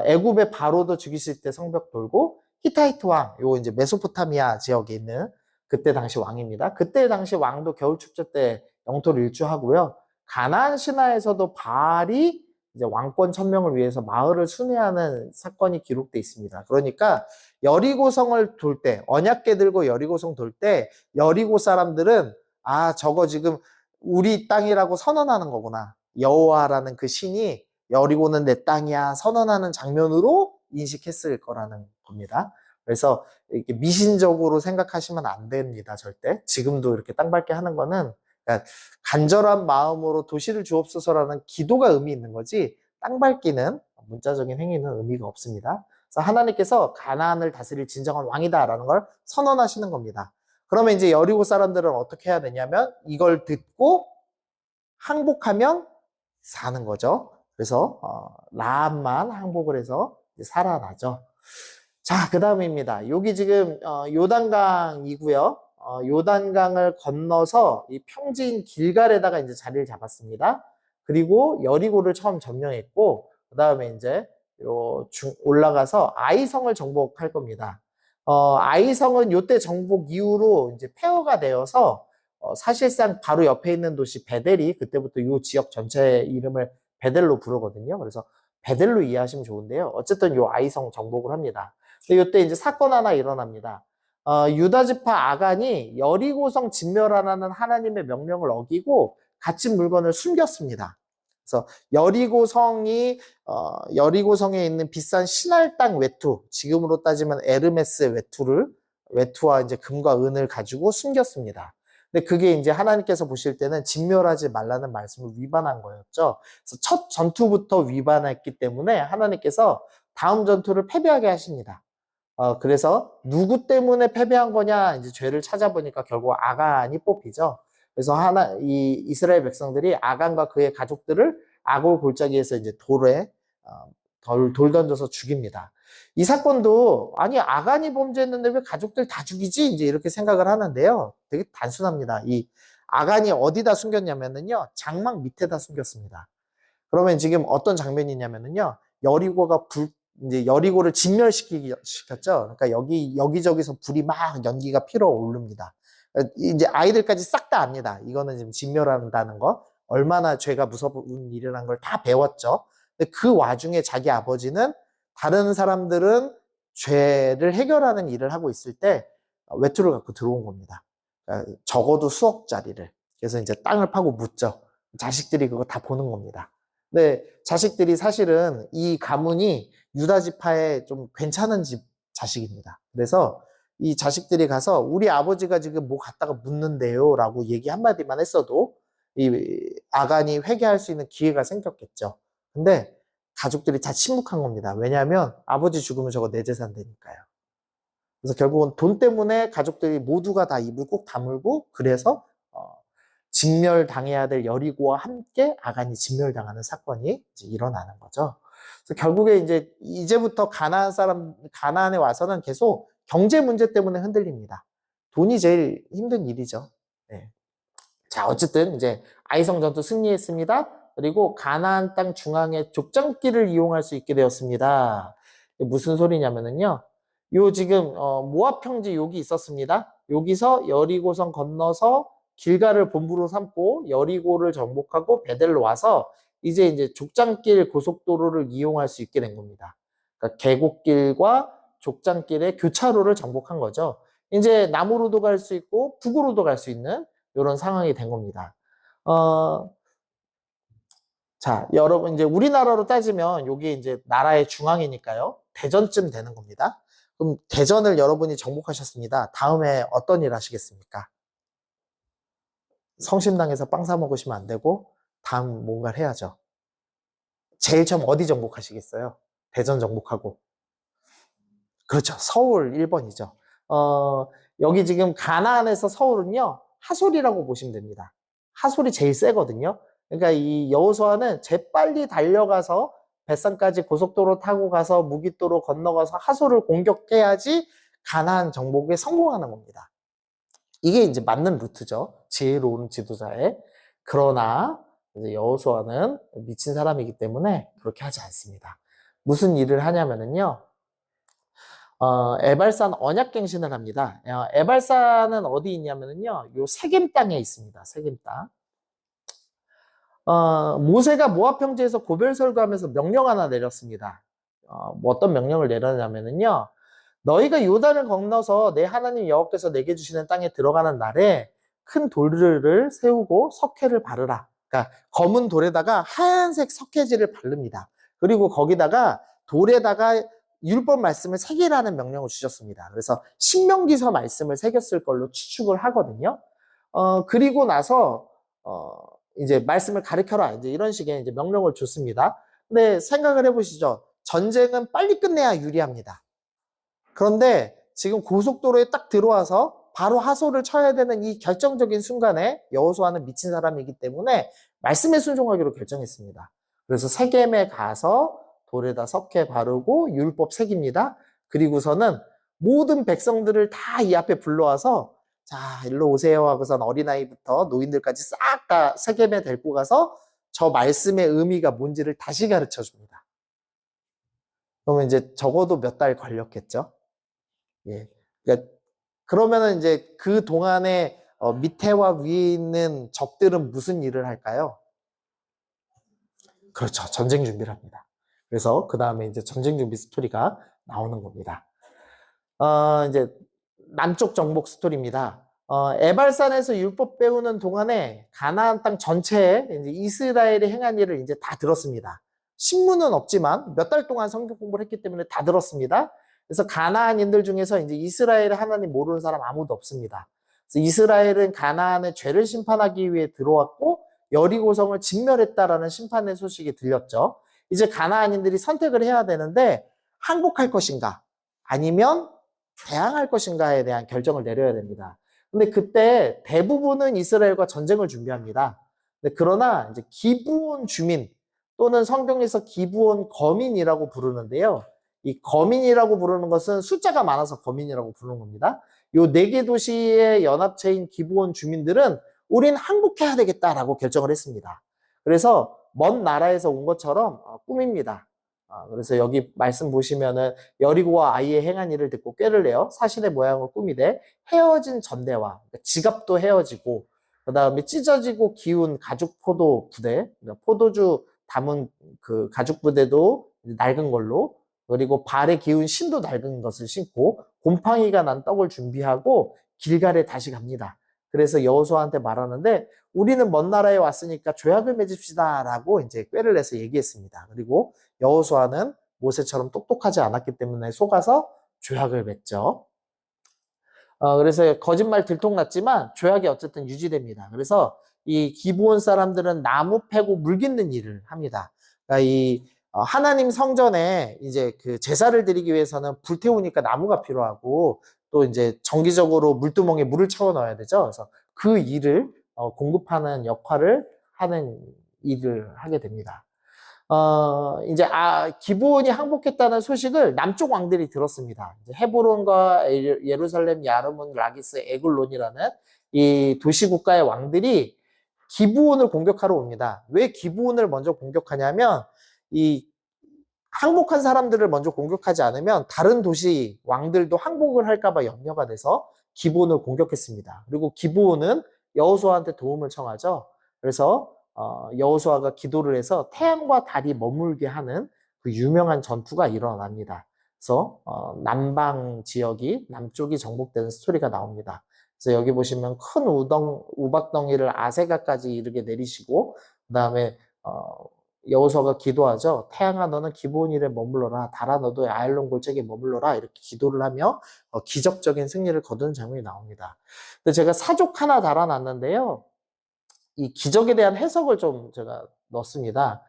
애굽의 바로도 죽이실 때 성벽 돌고, 히타이트 왕, 요 이제 메소포타미아 지역에 있는 그때 당시 왕입니다. 그때 당시 왕도 겨울 축제 때 영토를 일주하고요. 가나안 신화에서도 바알이 이제 왕권 천명을 위해서 마을을 순회하는 사건이 기록돼 있습니다. 그러니까 여리고성을 돌 때, 언약궤 들고 여리고성 돌 때 여리고 사람들은 저거 지금 우리 땅이라고 선언하는 거구나. 여호와라는 그 신이 여리고는 내 땅이야 선언하는 장면으로 인식했을 거라는 겁니다. 그래서 이렇게 미신적으로 생각하시면 안 됩니다. 절대. 지금도 이렇게 땅 밟게 하는 거는 그러니까 간절한 마음으로 도시를 주옵소서라는 기도가 의미 있는 거지 땅 밟기는 문자적인 행위는 의미가 없습니다. 그래서 하나님께서 가나안을 다스릴 진정한 왕이다라는 걸 선언하시는 겁니다. 그러면 이제 여리고 사람들은 어떻게 해야 되냐면 이걸 듣고 항복하면 사는 거죠. 그래서 라합만 항복을 해서 살아나죠. 자, 그 다음입니다. 여기 지금 요단강이고요. 요단강을 건너서 이 평지인 길갈에다가 이제 자리를 잡았습니다. 그리고 여리고를 처음 점령했고, 그 다음에 이제 올라가서 아이성을 정복할 겁니다. 아이성은 요때 정복 이후로 이제 폐허가 되어서 사실상 바로 옆에 있는 도시 베델이 그때부터 이 지역 전체의 이름을 베델로 부르거든요. 그래서 베델로 이해하시면 좋은데요. 어쨌든 요 아이성 정복을 합니다. 근데 이때 이제 사건 하나 일어납니다. 유다 지파 아간이 여리고성 진멸하라는 하나님의 명령을 어기고 갇힌 물건을 숨겼습니다. 그래서 여리고성에 있는 비싼 신할 땅 외투, 지금으로 따지면 에르메스 외투와 이제 금과 은을 가지고 숨겼습니다. 근데 그게 이제 하나님께서 보실 때는 진멸하지 말라는 말씀을 위반한 거였죠. 그래서 첫 전투부터 위반했기 때문에 하나님께서 다음 전투를 패배하게 하십니다. 그래서 누구 때문에 패배한 거냐 이제 죄를 찾아보니까 결국 아간이 뽑히죠. 그래서 이 이스라엘 백성들이 아간과 그의 가족들을 아골 골짜기에서 이제 돌 던져서 죽입니다. 이 사건도 아니 아간이 범죄했는데 왜 가족들 다 죽이지? 이제 이렇게 생각을 하는데요. 되게 단순합니다. 이 아간이 어디다 숨겼냐면요. 장막 밑에다 숨겼습니다. 그러면 지금 어떤 장면이냐면요. 이제 여리고를 진멸시켰죠. 그러니까 여기저기서 불이 막 연기가 피러 오릅니다. 이제 아이들까지 싹 다 압니다. 이거는 지금 진멸한다는 거. 얼마나 죄가 무서운 일이라는 걸 다 배웠죠. 근데 그 와중에 자기 아버지는 다른 사람들은 죄를 해결하는 일을 하고 있을 때 외투를 갖고 들어온 겁니다. 적어도 수억짜리를. 그래서 이제 땅을 파고 묻죠. 자식들이 그거 다 보는 겁니다. 근데 자식들이 사실은 이 가문이 유다 지파의 좀 괜찮은 집 자식입니다. 그래서 이 자식들이 가서 우리 아버지가 지금 뭐 갖다가 묻는데요 라고 얘기 한마디만 했어도 이 아간이 회개할 수 있는 기회가 생겼겠죠. 근데 가족들이 다 침묵한 겁니다. 왜냐하면 아버지 죽으면 저거 내 재산 되니까요. 그래서 결국은 돈 때문에 가족들이 모두가 다 입을 꼭 다물고 그래서 진멸당해야 될 여리고와 함께 아간이 진멸당하는 사건이 이제 일어나는 거죠. 그래서 결국에 이제부터 가나안에 와서는 계속 경제 문제 때문에 흔들립니다. 돈이 제일 힘든 일이죠. 네. 자, 어쨌든 이제 아이성 전투 승리했습니다. 그리고 가나안 땅 중앙에 족장길을 이용할 수 있게 되었습니다. 무슨 소리냐면은요. 요 지금 모압 평지 여기 있었습니다. 여기서 여리고성 건너서 길가를 본부로 삼고 여리고를 정복하고 베델로 와서 이제 족장길 고속도로를 이용할 수 있게 된 겁니다. 그러니까 계곡길과 족장길의 교차로를 정복한 거죠. 이제 남으로도 갈 수 있고 북으로도 갈 수 있는 이런 상황이 된 겁니다. 자, 여러분 이제 우리나라로 따지면 여기 이제 나라의 중앙이니까요. 대전쯤 되는 겁니다. 그럼 대전을 여러분이 정복하셨습니다. 다음에 어떤 일 하시겠습니까? 성심당에서 빵 사 먹으시면 안 되고 다음 뭔가를 해야죠. 제일 처음 어디 정복하시겠어요? 대전 정복하고. 그렇죠. 서울 1번이죠. 여기 지금 가나안에서 서울은요. 하솔이라고 보시면 됩니다. 하솔이 제일 세거든요. 그러니까 이 여호수아는 재빨리 달려가서 벳산까지 고속도로 타고 가서 무깃도로 건너가서 하솔을 공격해야지 가나안 정복에 성공하는 겁니다. 이게 이제 맞는 루트죠. 지혜로운 지도자의. 그러나 이제 여호수아는 미친 사람이기 때문에 그렇게 하지 않습니다. 무슨 일을 하냐면은요. 에발산 언약갱신을 합니다. 에발산은 어디 있냐면요. 요 세겜 땅에 있습니다. 세겜 땅. 모세가 모압 평지에서 고별설교하면서 명령 하나 내렸습니다. 뭐 어떤 명령을 내렸냐면요. 너희가 요단을 건너서 내 하나님 여호와께서 내게 주시는 땅에 들어가는 날에 큰 돌들을 세우고 석회를 바르라. 그러니까 검은 돌에다가 하얀색 석회질을 바릅니다. 그리고 거기다가 돌에다가 율법 말씀을 새기라는 명령을 주셨습니다. 그래서 신명기서 말씀을 새겼을 걸로 추측을 하거든요. 그리고 나서 이제 말씀을 가르쳐라. 이제 이런 식의 이제 명령을 줬습니다. 근데 생각을 해보시죠. 전쟁은 빨리 끝내야 유리합니다. 그런데 지금 고속도로에 딱 들어와서 바로 하소를 쳐야 되는 이 결정적인 순간에 여호수아는 미친 사람이기 때문에 말씀에 순종하기로 결정했습니다. 그래서 세겜에 가서 돌에다 석회 바르고 율법 새깁니다. 그리고서는 모든 백성들을 다 이 앞에 불러와서 자, 일로 오세요 하고선 어린아이부터 노인들까지 싹 다 세겜에 데리고 가서 저 말씀의 의미가 뭔지를 다시 가르쳐 줍니다. 그러면 이제 적어도 몇 달 걸렸겠죠? 예. 그러니까 그러면은 이제 그 동안에 밑에와 위에 있는 적들은 무슨 일을 할까요? 그렇죠. 전쟁 준비를 합니다. 그래서 그 다음에 이제 전쟁 준비 스토리가 나오는 겁니다. 이제 남쪽 정복 스토리입니다. 에발산에서 율법 배우는 동안에 가나안 땅 전체에 이제 이스라엘이 행한 일을 이제 다 들었습니다. 신문은 없지만 몇 달 동안 성경 공부를 했기 때문에 다 들었습니다. 그래서 가나안인들 중에서 이제 이스라엘의 하나님 모르는 사람 아무도 없습니다. 그래서 이스라엘은 가나안의 죄를 심판하기 위해 들어왔고 여리고성을 진멸했다라는 심판의 소식이 들렸죠. 이제 가나안인들이 선택을 해야 되는데 항복할 것인가 아니면 대항할 것인가에 대한 결정을 내려야 됩니다. 근데 그때 대부분은 이스라엘과 전쟁을 준비합니다. 그러나 이제 기브온 주민 또는 성경에서 기브온 거민이라고 부르는데요. 이 거민이라고 부르는 것은 숫자가 많아서 거민이라고 부르는 겁니다. 요 4개 도시의 연합체인 기브온 주민들은 우린 항복해야 되겠다라고 결정을 했습니다. 그래서 먼 나라에서 온 것처럼 꾸밉니다. 그래서 여기 말씀 보시면은 여리고와 아이의 행한 일을 듣고 꾀를 내어 사신의 모양을 꾸미되 헤어진 전대와 그러니까 지갑도 헤어지고 그 다음에 찢어지고 기운 가죽 포도 부대 그러니까 포도주 담은 그 가죽 부대도 낡은 걸로 그리고 발에 기운 신도 낡은 것을 신고 곰팡이가 난 떡을 준비하고 길갈에 다시 갑니다. 그래서 여호수아한테 말하는데 우리는 먼 나라에 왔으니까 조약을 맺읍시다 라고 이제 꾀를 내서 얘기했습니다. 그리고 여호수아는 모세처럼 똑똑하지 않았기 때문에 속아서 조약을 맺죠. 그래서 거짓말 들통났지만 조약이 어쨌든 유지됩니다. 그래서 이 기브온 사람들은 나무 패고 물 깃는 일을 합니다. 그러니까 이 하나님 성전에 이제 그 제사를 드리기 위해서는 불태우니까 나무가 필요하고 또 이제 정기적으로 물두멍에 물을 채워 넣어야 되죠. 그래서 그 일을 공급하는 역할을 하는 일을 하게 됩니다. 이제 기브온이 항복했다는 소식을 남쪽 왕들이 들었습니다. 이제 헤브론과 예루살렘, 야르문, 라기스, 에글론이라는 이 도시국가의 왕들이 기브온을 공격하러 옵니다. 왜 기브온을 먼저 공격하냐면 이 항복한 사람들을 먼저 공격하지 않으면 다른 도시 왕들도 항복을 할까봐 염려가 돼서 기브온을 공격했습니다. 그리고 기브온은 여호수아한테 도움을 청하죠. 그래서 여호수아가 기도를 해서 태양과 달이 머물게 하는 그 유명한 전투가 일어납니다. 그래서 남방 지역이 남쪽이 정복되는 스토리가 나옵니다. 그래서 여기 보시면 큰 우박덩이를 아세가까지 이르게 내리시고 그 다음에 여호수아가 기도하죠. 태양아 너는 기브온일에 머물러라. 달아 너도 아얄론 골짜기에 머물러라. 이렇게 기도를 하며 기적적인 승리를 거두는 장면이 나옵니다. 근데 제가 사족 하나 달아놨는데요. 이 기적에 대한 해석을 좀 제가 넣습니다.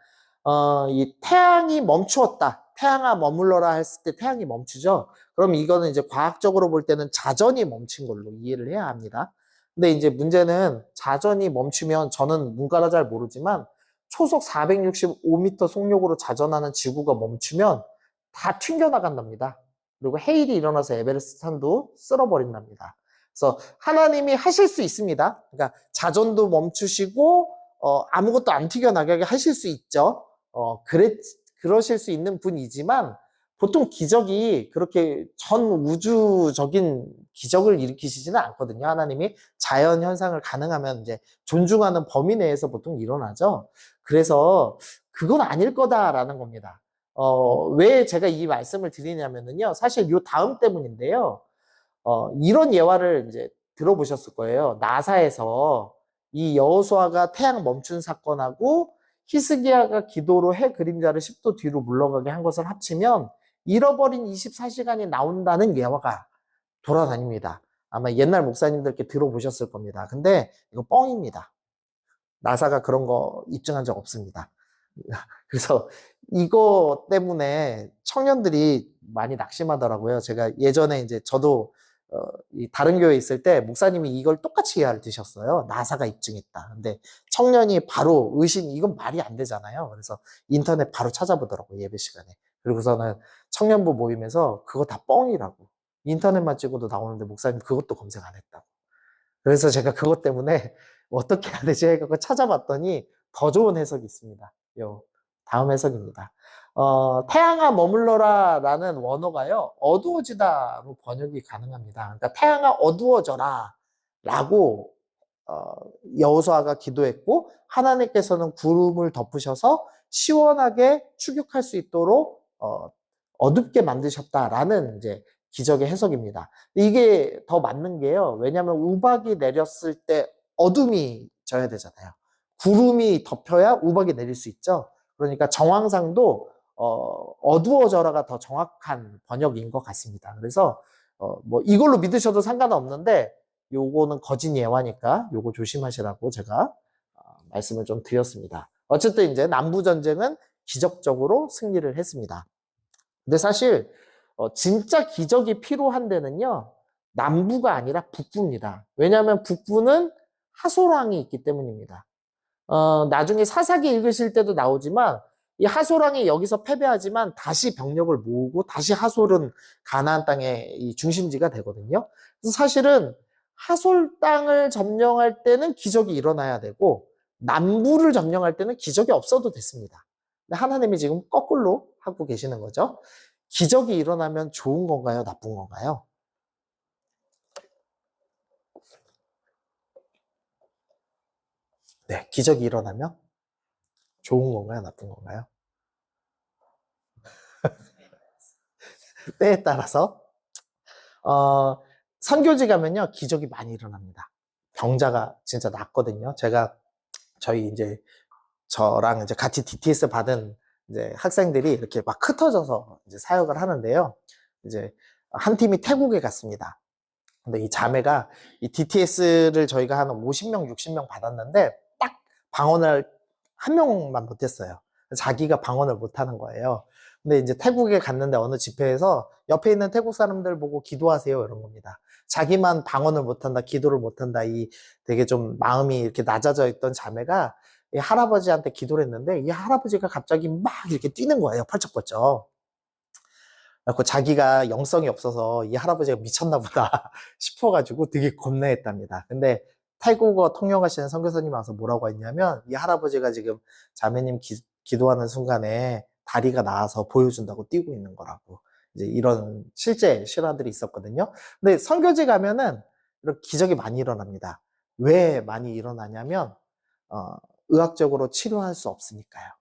이 태양이 멈추었다. 태양아 머물러라 했을 때 태양이 멈추죠. 그럼 이거는 이제 과학적으로 볼 때는 자전이 멈춘 걸로 이해를 해야 합니다. 근데 이제 문제는 자전이 멈추면 저는 문과라 잘 모르지만 초속 465m 속력으로 자전하는 지구가 멈추면 다 튕겨나간답니다. 그리고 해일이 일어나서 에베레스트 산도 쓸어버린답니다. 그래서 하나님이 하실 수 있습니다. 그러니까 자전도 멈추시고 아무것도 안 튀겨나가게 하실 수 있죠. 그러실 수 있는 분이지만 보통 기적이 그렇게 전 우주적인 기적을 일으키시지는 않거든요. 하나님이 자연 현상을 가능하면 이제 존중하는 범위 내에서 보통 일어나죠. 그래서 그건 아닐 거다라는 겁니다. 왜 제가 이 말씀을 드리냐면요. 사실 요 다음 때문인데요. 이런 예화를 이제 들어보셨을 거예요. 나사에서 이 여호수아가 태양 멈춘 사건하고 히스기야가 기도로 해 그림자를 10도 뒤로 물러가게 한 것을 합치면 잃어버린 24시간이 나온다는 예화가 돌아다닙니다. 아마 옛날 목사님들께 들어보셨을 겁니다. 근데 이거 뻥입니다. 나사가 그런 거 입증한 적 없습니다. 그래서 이거 때문에 청년들이 많이 낙심하더라고요. 제가 예전에 이제 저도 다른 교회에 있을 때 목사님이 이걸 똑같이 예화를 드셨어요. 나사가 입증했다. 근데 청년이 바로 이건 말이 안 되잖아요. 그래서 인터넷 바로 찾아보더라고요. 예배 시간에. 그리고서는 청년부 모임에서 그거 다 뻥이라고. 인터넷만 찍어도 나오는데 목사님 그것도 검색 안 했다고. 그래서 제가 그것 때문에 어떻게 해야 되지 해서 찾아봤더니 더 좋은 해석이 있습니다. 요 다음 해석입니다. 태양아 머물러라 라는 원어가요, 어두워지다로 번역이 가능합니다. 그러니까 태양아 어두워져라 라고 여호수아가 기도했고 하나님께서는 구름을 덮으셔서 시원하게 추격할 수 있도록 어둡게 만드셨다라는 이제 기적의 해석입니다. 이게 더 맞는 게요. 왜냐하면 우박이 내렸을 때 어둠이 져야 되잖아요. 구름이 덮여야 우박이 내릴 수 있죠. 그러니까 정황상도 어두워져라가 더 정확한 번역인 것 같습니다. 그래서 뭐 이걸로 믿으셔도 상관은 없는데 요거는 거짓 예화니까 요거 조심하시라고 제가 말씀을 좀 드렸습니다. 어쨌든 이제 남부 전쟁은 기적적으로 승리를 했습니다. 근데 사실 진짜 기적이 필요한 데는요, 남부가 아니라 북부입니다. 왜냐하면 북부는 하솔왕이 있기 때문입니다. 나중에 사사기 읽으실 때도 나오지만 이 하솔왕이 여기서 패배하지만 다시 병력을 모으고 다시 하솔은 가나안 땅의 이 중심지가 되거든요. 그래서 사실은 하솔 땅을 점령할 때는 기적이 일어나야 되고 남부를 점령할 때는 기적이 없어도 됐습니다. 근데 하나님이 지금 거꾸로 하고 계시는 거죠. 기적이 일어나면 좋은 건가요? 나쁜 건가요? 네, 기적이 일어나면 좋은 건가요? 나쁜 건가요? 때에 따라서 선교지 가면요 기적이 많이 일어납니다. 병자가 진짜 낫거든요. 제가 저랑 이제 같이 DTS 받은 이제 학생들이 이렇게 막 흩어져서 이제 사역을 하는데요. 이제 한 팀이 태국에 갔습니다. 근데 이 자매가 이 DTS를 저희가 한 50명, 60명 받았는데 딱 방언을 한 명만 못했어요. 자기가 방언을 못하는 거예요. 근데 이제 태국에 갔는데 어느 집회에서 옆에 있는 태국 사람들 보고 기도하세요 이런 겁니다. 자기만 방언을 못한다, 기도를 못한다, 이 되게 좀 마음이 이렇게 낮아져 있던 자매가 이 할아버지한테 기도를 했는데 이 할아버지가 갑자기 막 이렇게 뛰는 거예요. 펄쩍펄쩍. 그래서 자기가 영성이 없어서 이 할아버지가 미쳤나 보다 싶어가지고 되게 겁내했답니다. 근데 태국어 통역하시는 선교사님이 와서 뭐라고 했냐면 이 할아버지가 지금 자매님 기도하는 순간에 다리가 나와서 보여준다고 뛰고 있는 거라고. 이제 이런 실제 실화들이 있었거든요. 근데 선교지 가면은 이런 기적이 많이 일어납니다. 왜 많이 일어나냐면 의학적으로 치료할 수 없으니까요.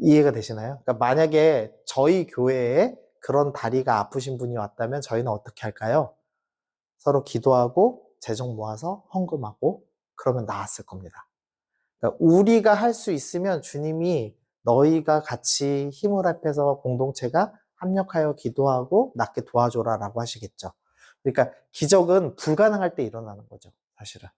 이해가 되시나요? 그러니까 만약에 저희 교회에 그런 다리가 아프신 분이 왔다면 저희는 어떻게 할까요? 서로 기도하고 재정 모아서 헌금하고 그러면 나았을 겁니다. 그러니까 우리가 할 수 있으면 주님이 너희가 같이 힘을 합해서 공동체가 합력하여 기도하고 낫게 도와줘라 라고 하시겠죠. 그러니까 기적은 불가능할 때 일어나는 거죠, 사실은.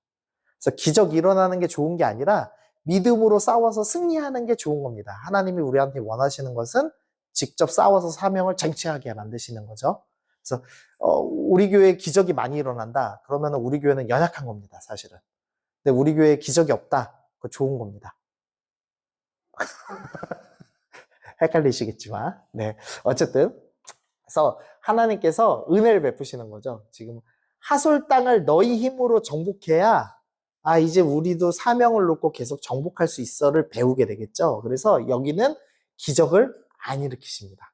그래서 기적 일어나는 게 좋은 게 아니라 믿음으로 싸워서 승리하는 게 좋은 겁니다. 하나님이 우리한테 원하시는 것은 직접 싸워서 사명을 쟁취하게 만드시는 거죠. 그래서 우리 교회에 기적이 많이 일어난다. 그러면 우리 교회는 연약한 겁니다, 사실은. 근데 우리 교회에 기적이 없다. 그거 좋은 겁니다. 헷갈리시겠지만. 네. 어쨌든 그래서 하나님께서 은혜를 베푸시는 거죠. 지금 하솔 땅을 너희 힘으로 정복해야 이제 우리도 사명을 놓고 계속 정복할 수 있어를 배우게 되겠죠. 그래서 여기는 기적을 안 일으키십니다.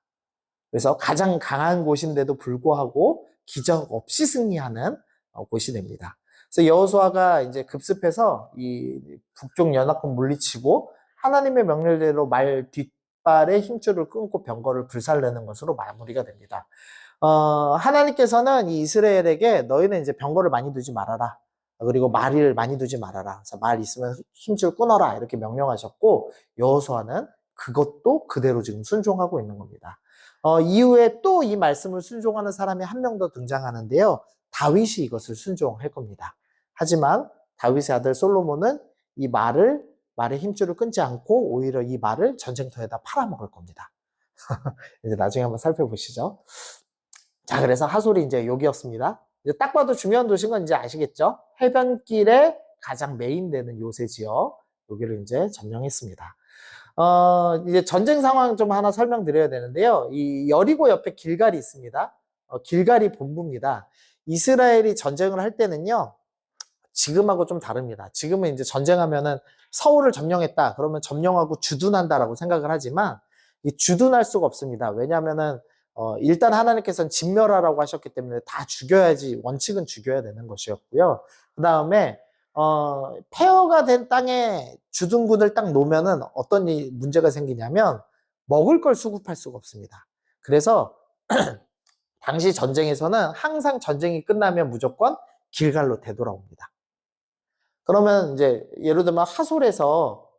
그래서 가장 강한 곳인데도 불구하고 기적 없이 승리하는 곳이 됩니다. 그래서 여호수아가 이제 급습해서 이 북쪽 연합군 물리치고 하나님의 명령대로 말 뒷발의 힘줄을 끊고 병거를 불살내는 것으로 마무리가 됩니다. 하나님께서는 이 이스라엘에게 너희는 이제 병거를 많이 두지 말아라. 그리고 말을 많이 두지 말아라. 그래서 말 있으면 힘줄 끊어라. 이렇게 명령하셨고 여호수아는 그것도 그대로 지금 순종하고 있는 겁니다. 이후에 또 이 말씀을 순종하는 사람이 한 명 더 등장하는데요. 다윗이 이것을 순종할 겁니다. 하지만 다윗의 아들 솔로몬은 이 말의 힘줄을 끊지 않고 오히려 이 말을 전쟁터에다 팔아먹을 겁니다. 이제 나중에 한번 살펴보시죠. 자, 그래서 하솔이 이제 여기였습니다. 이제 딱 봐도 중요한 도시인 건 이제 아시겠죠? 해변길에 가장 메인되는 요새 지역, 여기를 이제 점령했습니다. 이제 전쟁 상황 좀 하나 설명드려야 되는데요. 이 여리고 옆에 길갈이 있습니다. 길갈이 본부입니다. 이스라엘이 전쟁을 할 때는요, 지금하고 좀 다릅니다. 지금은 이제 전쟁하면은 서울을 점령했다. 그러면 점령하고 주둔한다라고 생각을 하지만 이 주둔할 수가 없습니다. 왜냐하면은 일단 하나님께서는 진멸하라고 하셨기 때문에 다 죽여야지 원칙은 죽여야 되는 것이었고요. 그 다음에 폐허가 된 땅에 주둔군을 딱 놓으면은 어떤 문제가 생기냐면 먹을 걸 수급할 수가 없습니다. 그래서 당시 전쟁에서는 항상 전쟁이 끝나면 무조건 길갈로 되돌아옵니다. 그러면 이제 예를 들면 하솔에서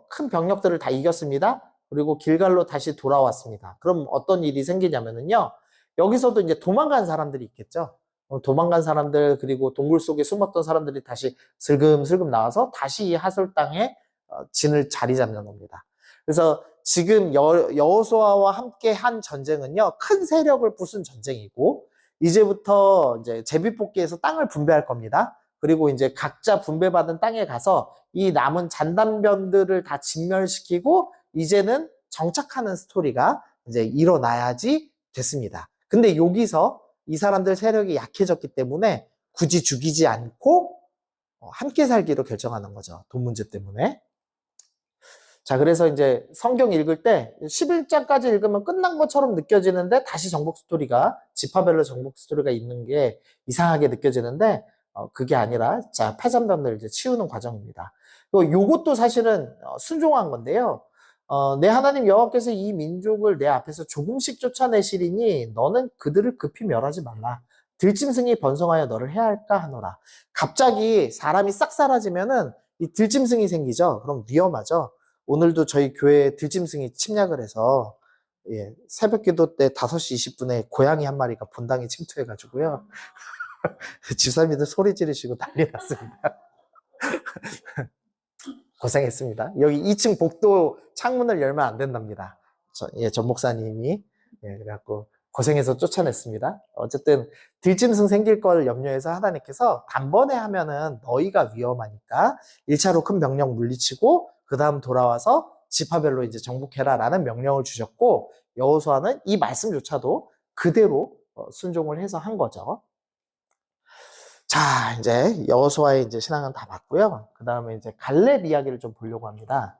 큰 병력들을 다 이겼습니다. 그리고 길갈로 다시 돌아왔습니다. 그럼 어떤 일이 생기냐면요. 여기서도 이제 도망간 사람들이 있겠죠. 도망간 사람들 그리고 동굴 속에 숨었던 사람들이 다시 슬금슬금 나와서 다시 이 하솔 땅에 진을 자리 잡는 겁니다. 그래서 지금 여호수아와 함께 한 전쟁은요. 큰 세력을 부순 전쟁이고 이제부터 이제 제비뽑기에서 땅을 분배할 겁니다. 그리고 이제 각자 분배받은 땅에 가서 이 남은 잔담변들을 다 진멸시키고 이제는 정착하는 스토리가 이제 일어나야지 됐습니다. 근데 여기서 이 사람들 세력이 약해졌기 때문에 굳이 죽이지 않고 함께 살기로 결정하는 거죠. 돈 문제 때문에. 자, 그래서 이제 성경 읽을 때 11장까지 읽으면 끝난 것처럼 느껴지는데 다시 정복 스토리가, 지파별로 정복 스토리가 있는 게 이상하게 느껴지는데 그게 아니라 자, 패전병들을 이제 치우는 과정입니다. 요것도 사실은 순종한 건데요. 내 하나님 여호와께서 이 민족을 내 앞에서 조금씩 쫓아내시리니 너는 그들을 급히 멸하지 말라. 들짐승이 번성하여 너를 해할까 하노라. 갑자기 사람이 싹 사라지면은 이 들짐승이 생기죠. 그럼 위험하죠. 오늘도 저희 교회에 들짐승이 침략을 해서 새벽 기도 때 5시 20분에 고양이 한 마리가 본당에 침투해가지고요. 집사님들 소리 지르시고 난리 났습니다. 고생했습니다. 여기 2층 복도 창문을 열면 안 된답니다. 전 목사님이. 그래갖고 고생해서 쫓아냈습니다. 어쨌든 들짐승 생길 걸 염려해서 하나님께서 단번에 하면은 너희가 위험하니까 1차로 큰 병력 물리치고 그 다음 돌아와서 지파별로 이제 정복해라 라는 명령을 주셨고, 여호수아는 이 말씀조차도 그대로 순종을 해서 한 거죠. 자, 이제 여호수아의 이제 신앙은 다 봤고요. 그 다음에 이제 갈렙 이야기를 좀 보려고 합니다.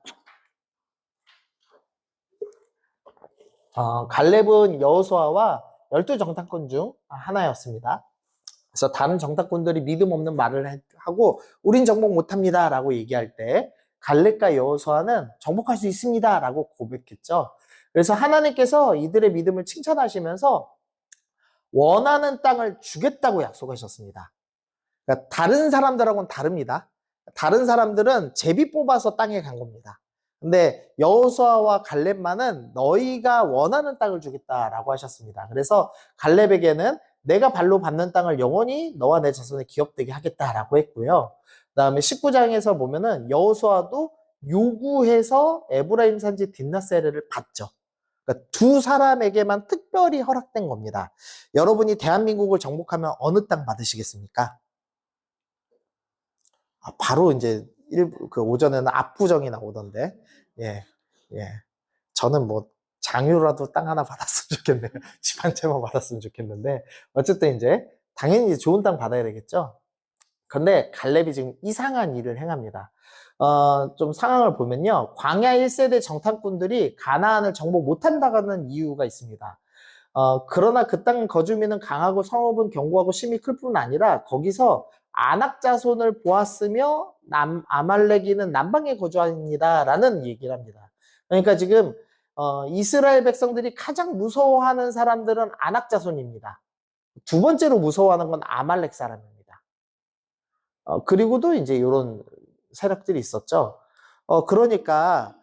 갈렙은 여호수아와 12정탐꾼 중 하나였습니다. 그래서 다른 정탐꾼들이 믿음 없는 말을 하고 우린 정복 못합니다 라고 얘기할 때 갈렙과 여호수아는 정복할 수 있습니다 라고 고백했죠. 그래서 하나님께서 이들의 믿음을 칭찬하시면서 원하는 땅을 주겠다고 약속하셨습니다. 그러니까 다른 사람들하고는 다릅니다. 다른 사람들은 제비 뽑아서 땅에 간 겁니다. 근데 여호수아와 갈렙만은 너희가 원하는 땅을 주겠다라고 하셨습니다. 그래서 갈렙에게는 내가 발로 밟는 땅을 영원히 너와 내 자손에 기업되게 하겠다라고 했고요. 그 다음에 19장에서 보면은 여호수아도 요구해서 에브라임 산지 딥나세레를 받죠. 그러니까 두 사람에게만 특별히 허락된 겁니다. 여러분이 대한민국을 정복하면 어느 땅 받으시겠습니까? 바로 이제 그 오전에는 압구정이 나오던데, 예, 예. 저는 뭐 장유라도 땅 하나 받았으면 좋겠네요. 집 한 채만 받았으면 좋겠는데, 어쨌든 이제 당연히 좋은 땅 받아야 되겠죠. 근데 갈렙이 지금 이상한 일을 행합니다. 좀 상황을 보면요, 광야 1세대 정탐꾼들이 가나안을 정복 못한다는 이유가 있습니다. 그러나 그 땅 거주민은 강하고 성읍은 견고하고 심이 클 뿐 아니라 거기서 아낙 자손을 보았으며 아말렉이는 남방에 거주합니다 라는 얘기를 합니다. 그러니까 지금 이스라엘 백성들이 가장 무서워하는 사람들은 아낙 자손입니다. 두 번째로 무서워하는 건 아말렉 사람입니다. 그리고도 이제 이런 세력들이 있었죠. 그러니까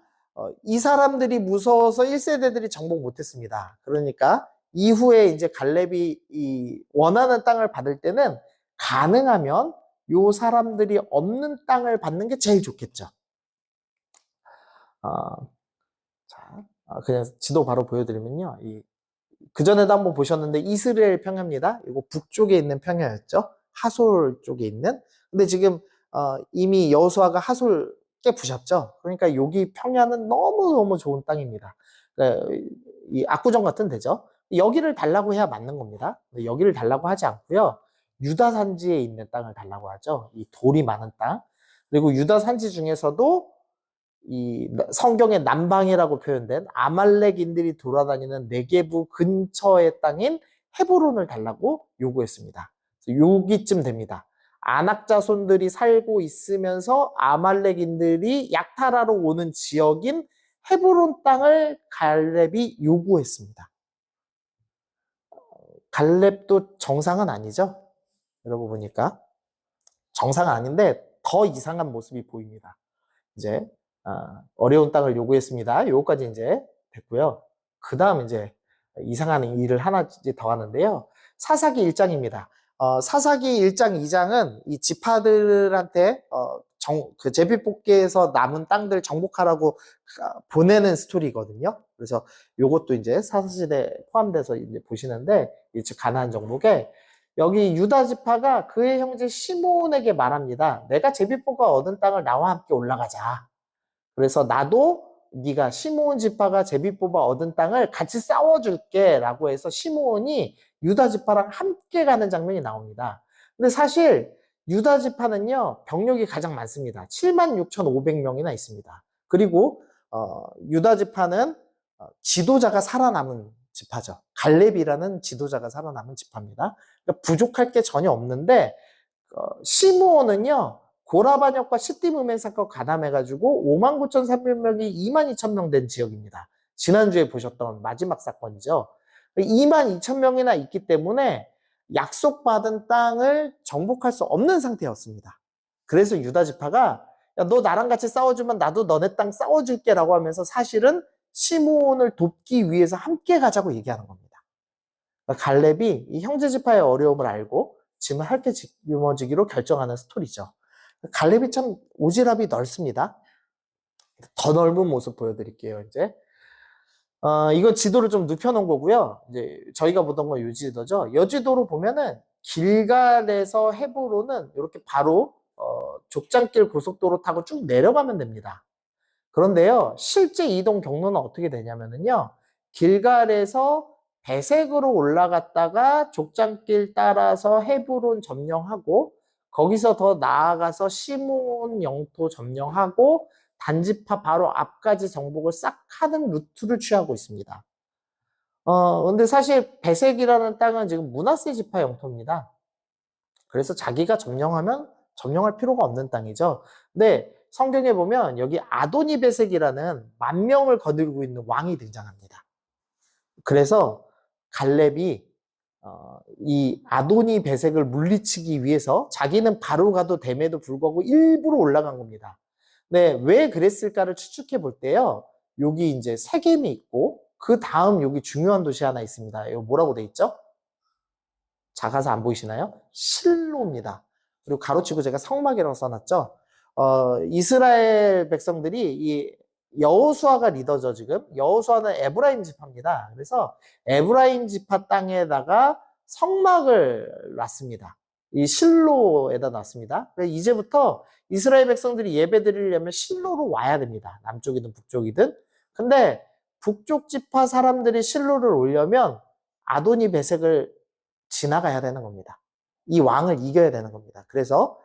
이 사람들이 무서워서 1세대들이 정복 못했습니다. 그러니까 이후에 이제 갈렙이 이 원하는 땅을 받을 때는 가능하면 요 사람들이 없는 땅을 받는 게 제일 좋겠죠. 자, 그냥 지도 바로 보여드리면요. 그전에도 한번 보셨는데 이스라엘 평야입니다. 이거 북쪽에 있는 평야였죠. 하솔 쪽에 있는. 근데 지금 이미 여호수아가 하솔 깨부셨죠. 그러니까 여기 평야는 너무너무 좋은 땅입니다. 그러니까 이 압구정 같은 데죠. 여기를 달라고 해야 맞는 겁니다. 근데 여기를 달라고 하지 않고요. 유다 산지에 있는 땅을 달라고 하죠. 이 돌이 많은 땅. 그리고 유다 산지 중에서도 이 성경의 남방이라고 표현된 아말렉인들이 돌아다니는 네게부 근처의 땅인 헤브론을 달라고 요구했습니다. 여기쯤 됩니다. 아낙 자손들이 살고 있으면서 아말렉인들이 약탈하러 오는 지역인 헤브론 땅을 갈렙이 요구했습니다. 갈렙도 정상은 아니죠? 여러분 보니까 정상은 아닌데 더 이상한 모습이 보입니다. 이제 어려운 땅을 요구했습니다. 요거까지 이제 됐고요. 그 다음 이제 이상한 일을 하나 더 하는데요. 사사기 1장입니다. 사사기 1장, 2장은 이 지파들한테 그 제비뽑기에서 남은 땅들 정복하라고 보내는 스토리거든요. 그래서 요것도 이제 사사실에 포함돼서 이제 보시는데, 즉 가나안 정복에 여기 유다 지파가 그의 형제 시몬에게 말합니다. 내가 제비뽑가 얻은 땅을 나와 함께 올라가자. 그래서 나도 네가 시므온 지파가 제비 뽑아 얻은 땅을 같이 싸워줄게 라고 해서 시므온이 유다 지파랑 함께 가는 장면이 나옵니다. 근데 사실 유다 지파는요 병력이 가장 많습니다. 76,500명이나 있습니다. 그리고 유다 지파는 지도자가 살아남은 지파죠. 갈렙이라는 지도자가 살아남은 지파입니다. 그러니까 부족할 게 전혀 없는데 시므온은요 고라반역과 시띠무멘사과 가담해가지고 59,300명이 22,000명 된 지역입니다. 지난주에 보셨던 마지막 사건이죠. 22,000명이나 있기 때문에 약속받은 땅을 정복할 수 없는 상태였습니다. 그래서 유다 지파가 야, 너 나랑 같이 싸워주면 나도 너네 땅 싸워줄게 라고 하면서 사실은 시므온을 돕기 위해서 함께 가자고 얘기하는 겁니다. 그러니까 갈렙이 이 형제 지파의 어려움을 알고 짐을 함께 짊어지기로 결정하는 스토리죠. 갈렙이 참 오지랖이 넓습니다. 더 넓은 모습 보여드릴게요, 이제. 이건 지도를 좀 눕혀놓은 거고요. 이제 저희가 보던 건 요지도죠. 여지도로 보면은 길갈에서 헤브론은 이렇게 바로 족장길 고속도로 타고 쭉 내려가면 됩니다. 그런데요, 실제 이동 경로는 어떻게 되냐면요, 길갈에서 베색으로 올라갔다가 족장길 따라서 헤브론 점령하고, 거기서 더 나아가서 시몬 영토 점령하고, 단지파 바로 앞까지 정복을 싹 하는 루트를 취하고 있습니다. 근데 사실 베색이라는 땅은 지금 므낫세 지파 영토입니다. 그래서 자기가 점령하면 점령할 필요가 없는 땅이죠. 근데 성경에 보면 여기 아도니 베색이라는 만 명을 거느리고 있는 왕이 등장합니다. 그래서 갈렙이 이 아도니 베색을 물리치기 위해서 자기는 바로 가도 됨에도 불구하고 일부러 올라간 겁니다. 네, 왜 그랬을까를 추측해 볼 때요. 여기 이제 세겜이 있고 그 다음 여기 중요한 도시 하나 있습니다. 이거 뭐라고 돼 있죠? 작아서 안 보이시나요? 실로입니다. 그리고 가로치고 제가 성막이라고 써놨죠. 이스라엘 백성들이 이 여호수아가 리더죠, 지금. 여호수아는 에브라임 지파입니다. 그래서 에브라임 지파 땅에다가 성막을 놨습니다. 이 실로에다 놨습니다. 그래서 이제부터 이스라엘 백성들이 예배 드리려면 실로로 와야 됩니다. 남쪽이든 북쪽이든. 근데 북쪽 지파 사람들이 실로를 오려면 아도니 베색을 지나가야 되는 겁니다. 이 왕을 이겨야 되는 겁니다. 그래서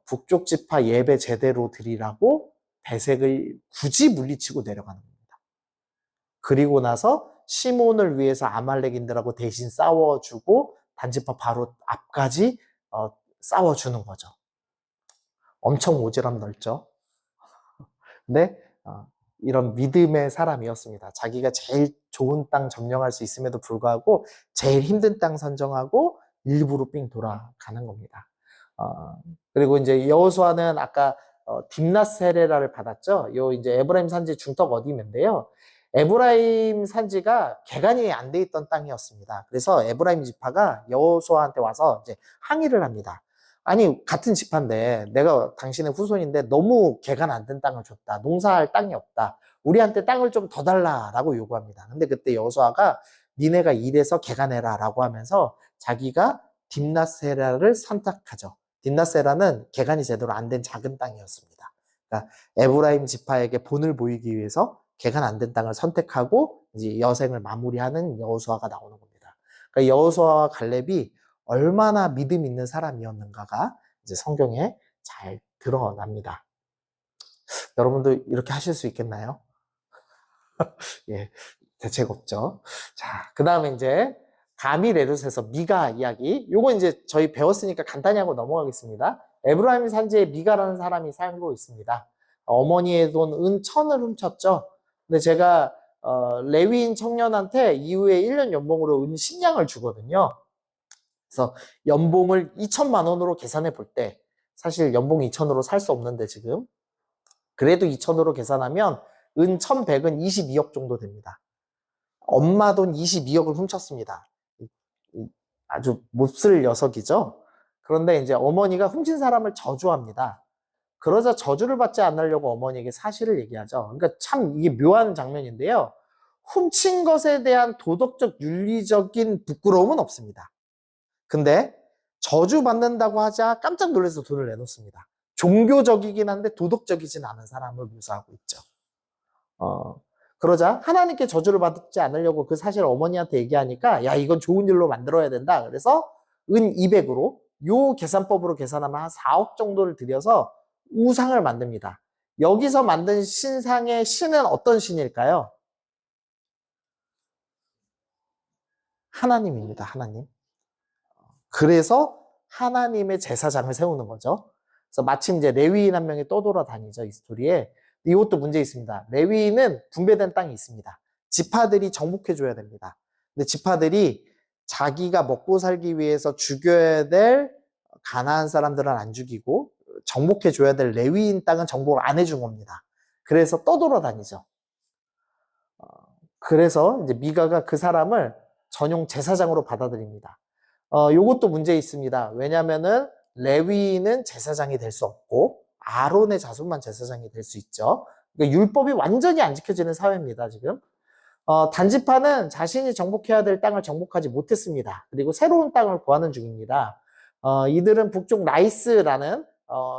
북쪽 지파 예배 제대로 드리라고 베색을 굳이 물리치고 내려가는 겁니다. 그리고 나서 시몬을 위해서 아말렉인들하고 대신 싸워주고 단지파 바로 앞까지 싸워주는 거죠. 엄청 오지랖 넓죠. 근데 이런 믿음의 사람이었습니다. 자기가 제일 좋은 땅 점령할 수 있음에도 불구하고 제일 힘든 땅 선정하고 일부러 삥 돌아가는 겁니다. 그리고 이제 여호수아는 아까 딥낫세레라를 받았죠. 요 이제 에브라임 산지 중턱 어디면데요. 에브라임 산지가 개간이 안 돼 있던 땅이었습니다. 그래서 에브라임 지파가 여호수아한테 와서 이제 항의를 합니다. 아니 같은 지파인데 내가 당신의 후손인데 너무 개간 안 된 땅을 줬다. 농사할 땅이 없다. 우리한테 땅을 좀 더 달라라고 요구합니다. 근데 그때 여호수아가 니네가 이래서 개간해라라고 하면서 자기가 딥낫세라를 선택하죠. 딥낫세라는 개간이 제대로 안 된 작은 땅이었습니다. 그러니까 에브라임 지파에게 본을 보이기 위해서 개간 안 된 땅을 선택하고 이제 여생을 마무리하는 여호수아가 나오는 겁니다. 그러니까 여호수아와 갈렙이 얼마나 믿음 있는 사람이었는가가 이제 성경에 잘 드러납니다. 여러분도 이렇게 하실 수 있겠나요? 예, 대책 없죠. 자, 그 다음에 이제 가미레롯에서 미가 이야기. 요거 이제 저희 배웠으니까 간단히 하고 넘어가겠습니다. 에브라임 산지에 미가라는 사람이 살고 있습니다. 어머니의 돈 은 1,000을 훔쳤죠. 근데 제가 레위인 청년한테 이후에 1년 연봉으로 은 10냥을 주거든요. 그래서 연봉을 2천만 원으로 계산해 볼 때 사실 연봉 2천으로 살 수 없는데 지금 그래도 2천으로 계산하면 은 1,100은 22억 정도 됩니다. 엄마 돈 22억을 훔쳤습니다. 아주 몹쓸 녀석이죠. 그런데 이제 어머니가 훔친 사람을 저주합니다. 그러자 저주를 받지 않으려고 어머니에게 사실을 얘기하죠. 그러니까 참 이게 묘한 장면인데요. 훔친 것에 대한 도덕적 윤리적인 부끄러움은 없습니다. 근데 저주받는다고 하자 깜짝 놀라서 돈을 내놓습니다. 종교적이긴 한데 도덕적이진 않은 사람을 묘사하고 있죠. 그러자 하나님께 저주를 받지 않으려고 그 사실을 어머니한테 얘기하니까 야 이건 좋은 일로 만들어야 된다. 그래서 은 200으로 요 계산법으로 계산하면 한 4억 정도를 들여서 우상을 만듭니다. 여기서 만든 신상의 신은 어떤 신일까요? 하나님입니다. 하나님. 그래서 하나님의 제사장을 세우는 거죠. 그래서 마침 이제 레위인 한 명이 떠돌아다니죠. 이 스토리에. 이것도 문제 있습니다. 레위인은 분배된 땅이 있습니다. 지파들이 정복해줘야 됩니다. 근데 지파들이 자기가 먹고 살기 위해서 죽여야 될 가나안 사람들은 안 죽이고 정복해줘야 될 레위인 땅은 정복을 안 해준 겁니다. 그래서 떠돌아다니죠. 그래서 이제 미가가 그 사람을 전용 제사장으로 받아들입니다. 요것도 문제 있습니다. 왜냐면은 레위인은 제사장이 될 수 없고 아론의 자손만 제사장이 될 수 있죠. 그러니까 율법이 완전히 안 지켜지는 사회입니다, 지금. 단지파는 자신이 정복해야 될 땅을 정복하지 못했습니다. 그리고 새로운 땅을 구하는 중입니다. 이들은 북쪽 라이스라는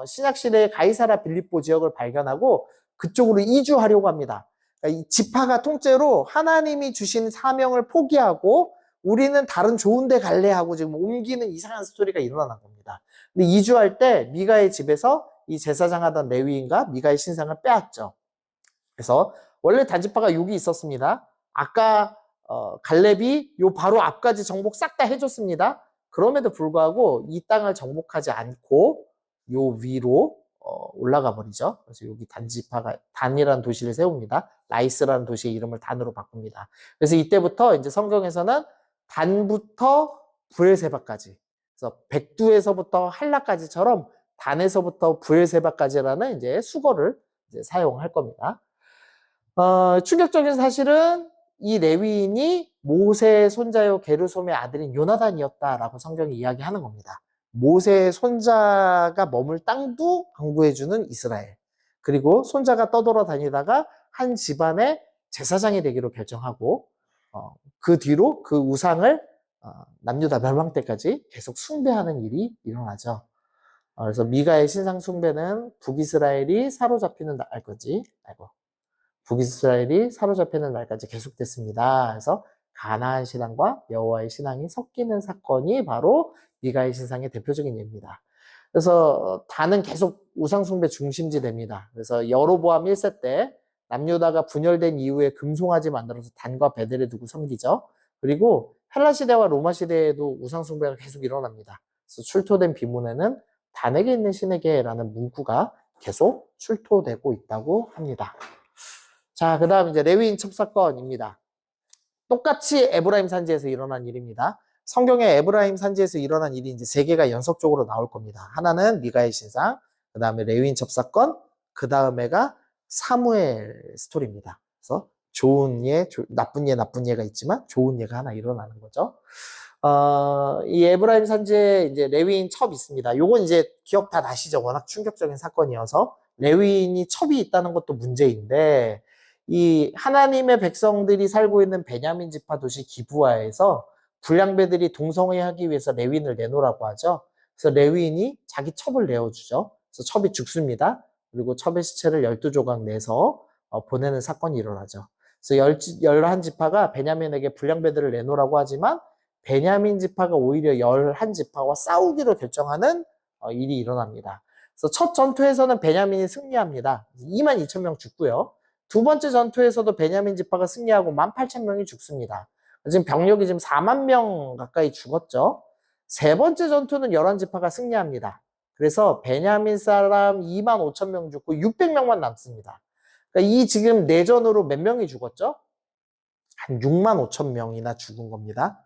신약시대의 가이사라 빌립보 지역을 발견하고 그쪽으로 이주하려고 합니다. 그러니까 이 지파가 통째로 하나님이 주신 사명을 포기하고 우리는 다른 좋은 데 갈래 하고 지금 옮기는 이상한 스토리가 일어나는 겁니다. 근데 이주할 때 미가의 집에서 이 제사장 하던 레위인과 미가의 신상을 빼앗죠. 그래서 원래 단지파가 여기 있었습니다. 아까 갈렙이 요 바로 앞까지 정복 싹 다 해줬습니다. 그럼에도 불구하고 이 땅을 정복하지 않고 요 위로 올라가 버리죠. 그래서 여기 단지파가 단이라는 도시를 세웁니다. 라이스라는 도시의 이름을 단으로 바꿉니다. 그래서 이때부터 이제 성경에서는 단부터 브엘세바까지, 그래서 백두에서부터 한라까지처럼 단에서부터 브엘세바까지라는 이제 수거를 이제 사용할 겁니다. 충격적인 사실은 이 레위인이 모세의 손자요 게르솜의 아들인 요나단이었다라고 성경이 이야기하는 겁니다. 모세의 손자가 머물 땅도 강구해주는 이스라엘. 그리고 손자가 떠돌아다니다가 한 집안의 제사장이 되기로 결정하고 그 뒤로 그 우상을 남유다 멸망 때까지 계속 숭배하는 일이 일어나죠. 그래서 미가의 신상 숭배는 북이스라엘이 사로잡히는 날까지, 북이스라엘이 사로잡히는 날까지 계속됐습니다. 그래서 가나안 신앙과 여호와의 신앙이 섞이는 사건이 바로 미가의 신상의 대표적인 예입니다. 그래서 단은 계속 우상숭배 중심지 됩니다. 그래서 여로보암 1세 때 남유다가 분열된 이후에 금송아지 만들어서 단과 베델에 두고 섬기죠. 그리고 헬라 시대와 로마 시대에도 우상숭배가 계속 일어납니다. 그래서 출토된 비문에는 단에게 있는 신에게라는 문구가 계속 출토되고 있다고 합니다. 자, 그 다음 이제 레위인 첩사건입니다. 똑같이 에브라임 산지에서 일어난 일입니다. 성경에 에브라임 산지에서 일어난 일이 이제 3개가 연속적으로 나올 겁니다. 하나는 미가의 신상, 그 다음에 레위인 첩사건, 그 다음에가 사무엘 스토리입니다. 그래서 좋은 예, 나쁜 예, 나쁜 예가 있지만 좋은 예가 하나 일어나는 거죠. 이 에브라임 산지에 이제 레위인 첩이 있습니다. 요건 이제 기억 다 나시죠? 워낙 충격적인 사건이어서. 레위인이 첩이 있다는 것도 문제인데, 이 하나님의 백성들이 살고 있는 베냐민 지파 도시 기브아에서 불량배들이 동성애하기 위해서 레위인을 내놓으라고 하죠. 그래서 레위인이 자기 첩을 내어주죠. 그래서 첩이 죽습니다. 그리고 첩의 시체를 12조각 내서 보내는 사건이 일어나죠. 그래서 11지파가 베냐민에게 불량배들을 내놓으라고 하지만 베냐민 지파가 오히려 11지파와 싸우기로 결정하는 일이 일어납니다. 그래서 첫 전투에서는 베냐민이 승리합니다. 22,000명 죽고요. 두 번째 전투에서도 베냐민 지파가 승리하고 18,000명이 죽습니다. 지금 병력이 지금 4만 명 가까이 죽었죠. 세 번째 전투는 11지파가 승리합니다. 그래서 베냐민 사람 25,000명 죽고 600명만 남습니다. 그러니까 이 지금 내전으로 몇 명이 죽었죠? 한 65,000명이나 죽은 겁니다.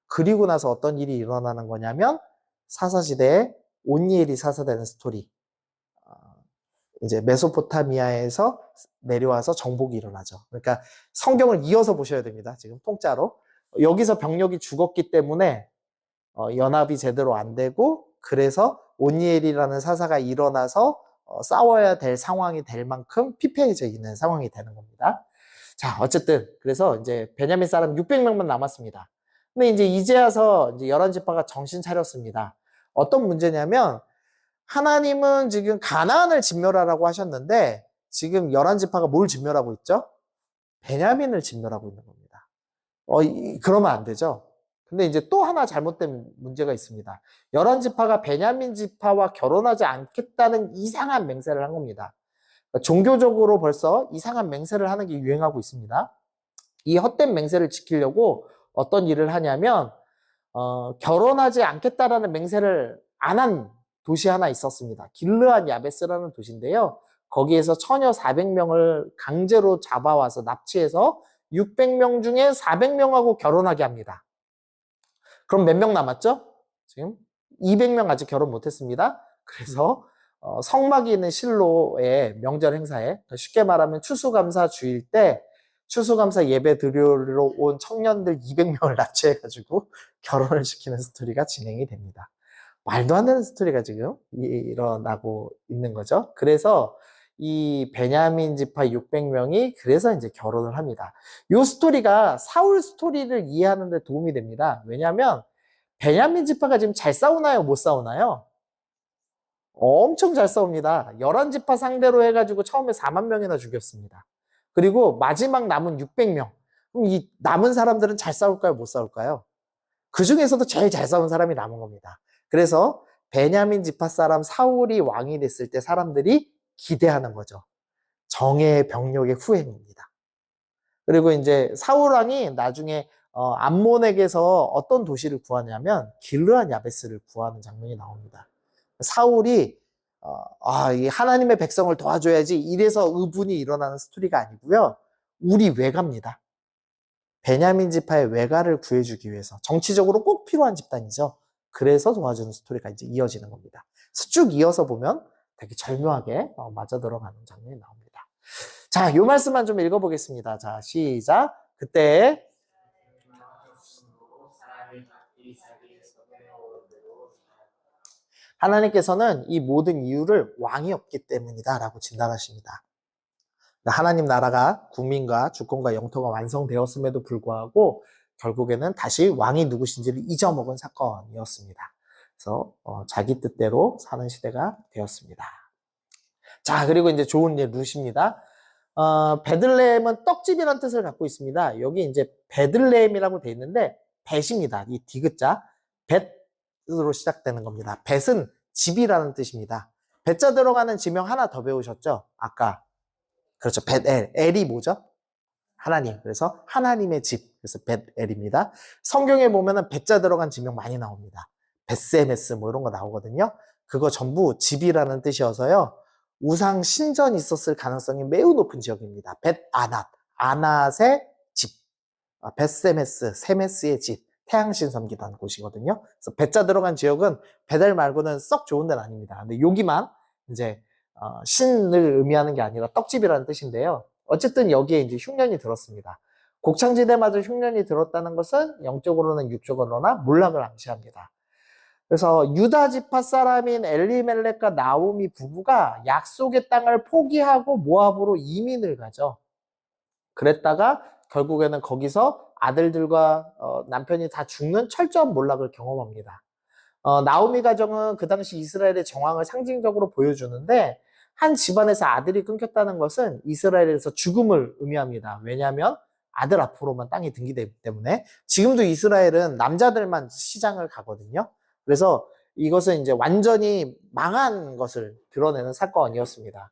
그리고 나서 어떤 일이 일어나는 거냐면 사사시대에 온니엘이 사사되는 스토리. 이제 메소포타미아에서 내려와서 정복이 일어나죠. 그러니까 성경을 이어서 보셔야 됩니다. 지금 통짜로. 여기서 병력이 죽었기 때문에 연합이 제대로 안 되고, 그래서 온니엘이라는 사사가 일어나서 싸워야 될 상황이 될 만큼 피폐해져 있는 상황이 되는 겁니다. 자, 어쨌든 그래서 이제 베냐민 사람 600명만 남았습니다. 근데 이제 와서 이제 11지파가 정신 차렸습니다. 어떤 문제냐면 하나님은 지금 가나안을 진멸하라고 하셨는데 지금 11지파가 뭘 진멸하고 있죠? 베냐민을 진멸하고 있는 겁니다. 그러면 안 되죠. 근데 이제 또 하나 잘못된 문제가 있습니다. 11지파가 베냐민 지파와 결혼하지 않겠다는 이상한 맹세를 한 겁니다. 그러니까 종교적으로 벌써 이상한 맹세를 하는 게 유행하고 있습니다. 이 헛된 맹세를 지키려고 어떤 일을 하냐면 결혼하지 않겠다라는 맹세를 안 한 도시 하나 있었습니다. 길르앗 야베스라는 도시인데요. 거기에서 처녀 400명을 강제로 잡아와서 납치해서 600명 중에 400명하고 결혼하게 합니다. 그럼 몇 명 남았죠? 지금 200명 아직 결혼 못했습니다. 그래서 성막이 있는 실로의 명절 행사에, 쉽게 말하면 추수감사 주일 때 추수감사 예배 드리러 온 청년들 200명을 납치해가지고 결혼을 시키는 스토리가 진행이 됩니다. 말도 안 되는 스토리가 지금 일어나고 있는 거죠. 그래서 이 베냐민 지파 600명이 그래서 이제 결혼을 합니다. 이 스토리가 사울 스토리를 이해하는 데 도움이 됩니다. 왜냐하면 베냐민 지파가 지금 잘 싸우나요? 못 싸우나요? 엄청 잘 싸웁니다. 11지파 상대로 해가지고 처음에 4만 명이나 죽였습니다. 그리고 마지막 남은 600명. 그럼 이 남은 사람들은 잘 싸울까요? 못 싸울까요? 그 중에서도 제일 잘 싸운 사람이 남은 겁니다. 그래서 베냐민 지파 사람 사울이 왕이 됐을 때 사람들이 기대하는 거죠. 정예의 병력의 후행입니다. 그리고 이제 사울 왕이 나중에 암몬에게서 어떤 도시를 구하냐면 길르앗 야베스를 구하는 장면이 나옵니다. 사울이 이 하나님의 백성을 도와줘야지 이래서 의분이 일어나는 스토리가 아니고요. 우리 외가입니다. 베냐민 지파의 외가를 구해주기 위해서 정치적으로 꼭 필요한 집단이죠. 그래서 도와주는 스토리가 이제 이어지는 겁니다. 쭉 이어서 보면 되게 절묘하게 맞아 들어가는 장면이 나옵니다. 자, 이 말씀만 좀 읽어보겠습니다. 자, 시작. 그때 하나님께서는 이 모든 이유를 왕이 없기 때문이다 라고 진단하십니다. 하나님 나라가 국민과 주권과 영토가 완성되었음에도 불구하고 결국에는 다시 왕이 누구신지를 잊어먹은 사건이었습니다. 그래서 자기 뜻대로 사는 시대가 되었습니다. 자, 그리고 이제 좋은 루시입니다. 베들레헴은 떡집이라는 뜻을 갖고 있습니다. 여기 이제 베들레헴이라고 돼 있는데 벳입니다. 이 디귿자 벳으로 시작되는 겁니다. 벳은 집이라는 뜻입니다. 벳자 들어가는 지명 하나 더 배우셨죠? 아까 그렇죠. 벳엘. 엘이 뭐죠? 하나님. 그래서 하나님의 집. 그래서 벳엘입니다. 성경에 보면은 벳자 들어간 지명 많이 나옵니다. 벳세메스 뭐 이런 거 나오거든요. 그거 전부 집이라는 뜻이어서요. 우상 신전이 있었을 가능성이 매우 높은 지역입니다. 벳아낫. 아낫의 집. 벳세메스. 세메스의 집. 태양신 섬기던 곳이거든요. 그래서 벳자 들어간 지역은 벳엘 말고는 썩 좋은 데는 아닙니다. 근데 여기만 이제 신을 의미하는 게 아니라 떡집이라는 뜻인데요. 어쨌든 여기에 이제 흉년이 들었습니다. 곡창지대마저 흉년이 들었다는 것은 영적으로는 육적으로나 몰락을 암시합니다. 그래서 유다 지파 사람인 엘리멜렉과 나오미 부부가 약속의 땅을 포기하고 모압으로 이민을 가죠. 그랬다가 결국에는 거기서 아들들과 남편이 다 죽는 철저한 몰락을 경험합니다. 나오미 가정은 그 당시 이스라엘의 정황을 상징적으로 보여주는데 한 집안에서 아들이 끊겼다는 것은 이스라엘에서 죽음을 의미합니다. 왜냐하면 아들 앞으로만 땅이 등기되기 때문에 지금도 이스라엘은 남자들만 시장을 가거든요. 그래서 이것은 이제 완전히 망한 것을 드러내는 사건이었습니다.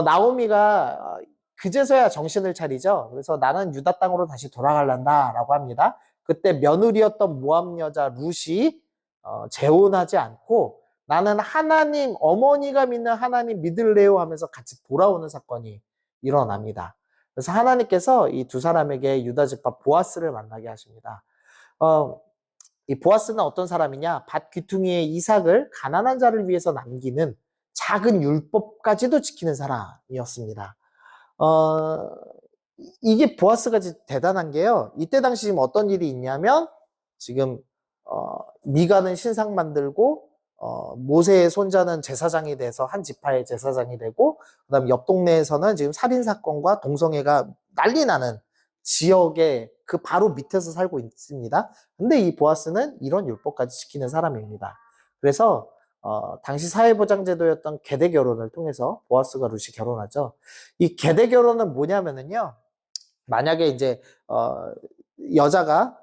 나오미가 그제서야 정신을 차리죠. 그래서 나는 유다 땅으로 다시 돌아갈란다 라고 합니다. 그때 며느리였던 모압 여자 룻이 재혼하지 않고 나는 하나님, 어머니가 믿는 하나님 믿을래요 하면서 같이 돌아오는 사건이 일어납니다. 그래서 하나님께서 이 두 사람에게 유다 지파 보아스를 만나게 하십니다. 이 보아스는 어떤 사람이냐? 밭 귀퉁이에 이삭을 가난한 자를 위해서 남기는 작은 율법까지도 지키는 사람이었습니다. 이게 보아스가 대단한 게요. 이때 당시 지금 어떤 일이 있냐면 지금 미가는 신상 만들고 모세의 손자는 제사장이 돼서 한 지파의 제사장이 되고 그다음 옆 동네에서는 지금 살인 사건과 동성애가 난리 나는 지역의 그 바로 밑에서 살고 있습니다. 근데 이 보아스는 이런 율법까지 지키는 사람입니다. 그래서 당시 사회보장제도였던 계대 결혼을 통해서 보아스가 룻이 결혼하죠. 이 계대 결혼은 뭐냐면은요. 만약에 이제 여자가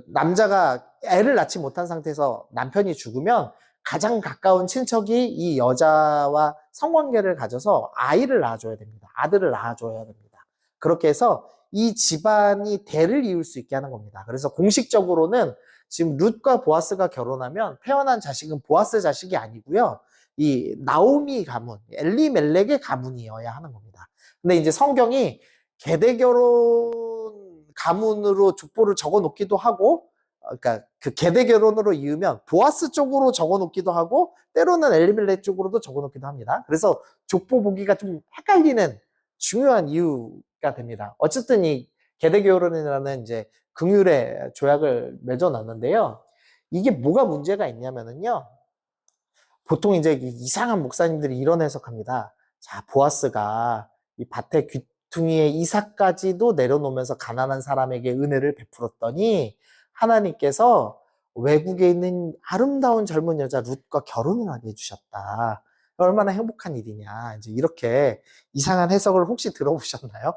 남자가 애를 낳지 못한 상태에서 남편이 죽으면 가장 가까운 친척이 이 여자와 성관계를 가져서 아이를 낳아줘야 됩니다. 아들을 낳아줘야 됩니다. 그렇게 해서 이 집안이 대를 이을 수 있게 하는 겁니다. 그래서 공식적으로는 지금 룻과 보아스가 결혼하면 태어난 자식은 보아스 자식이 아니고요. 이 나오미 가문, 엘리멜렉의 가문이어야 하는 겁니다. 근데 이제 성경이 계대 결혼 가문으로 족보를 적어 놓기도 하고, 그러니까 그 계대 결혼으로 이으면 보아스 쪽으로 적어 놓기도 하고, 때로는 엘리멜렉 쪽으로도 적어 놓기도 합니다. 그래서 족보 보기가 좀 헷갈리는 중요한 이유가 됩니다. 어쨌든 이 계대 결혼이라는 이제 긍휼의 조약을 맺어놨는데요. 이게 뭐가 문제가 있냐면은요. 보통 이제 이상한 목사님들이 이런 해석합니다. 자, 보아스가 이 밭의 귀퉁이의 이삭까지도 내려놓으면서 가난한 사람에게 은혜를 베풀었더니 하나님께서 외국에 있는 아름다운 젊은 여자 룻과 결혼을 하게 해주셨다. 얼마나 행복한 일이냐. 이제 이렇게 이상한 해석을 혹시 들어보셨나요?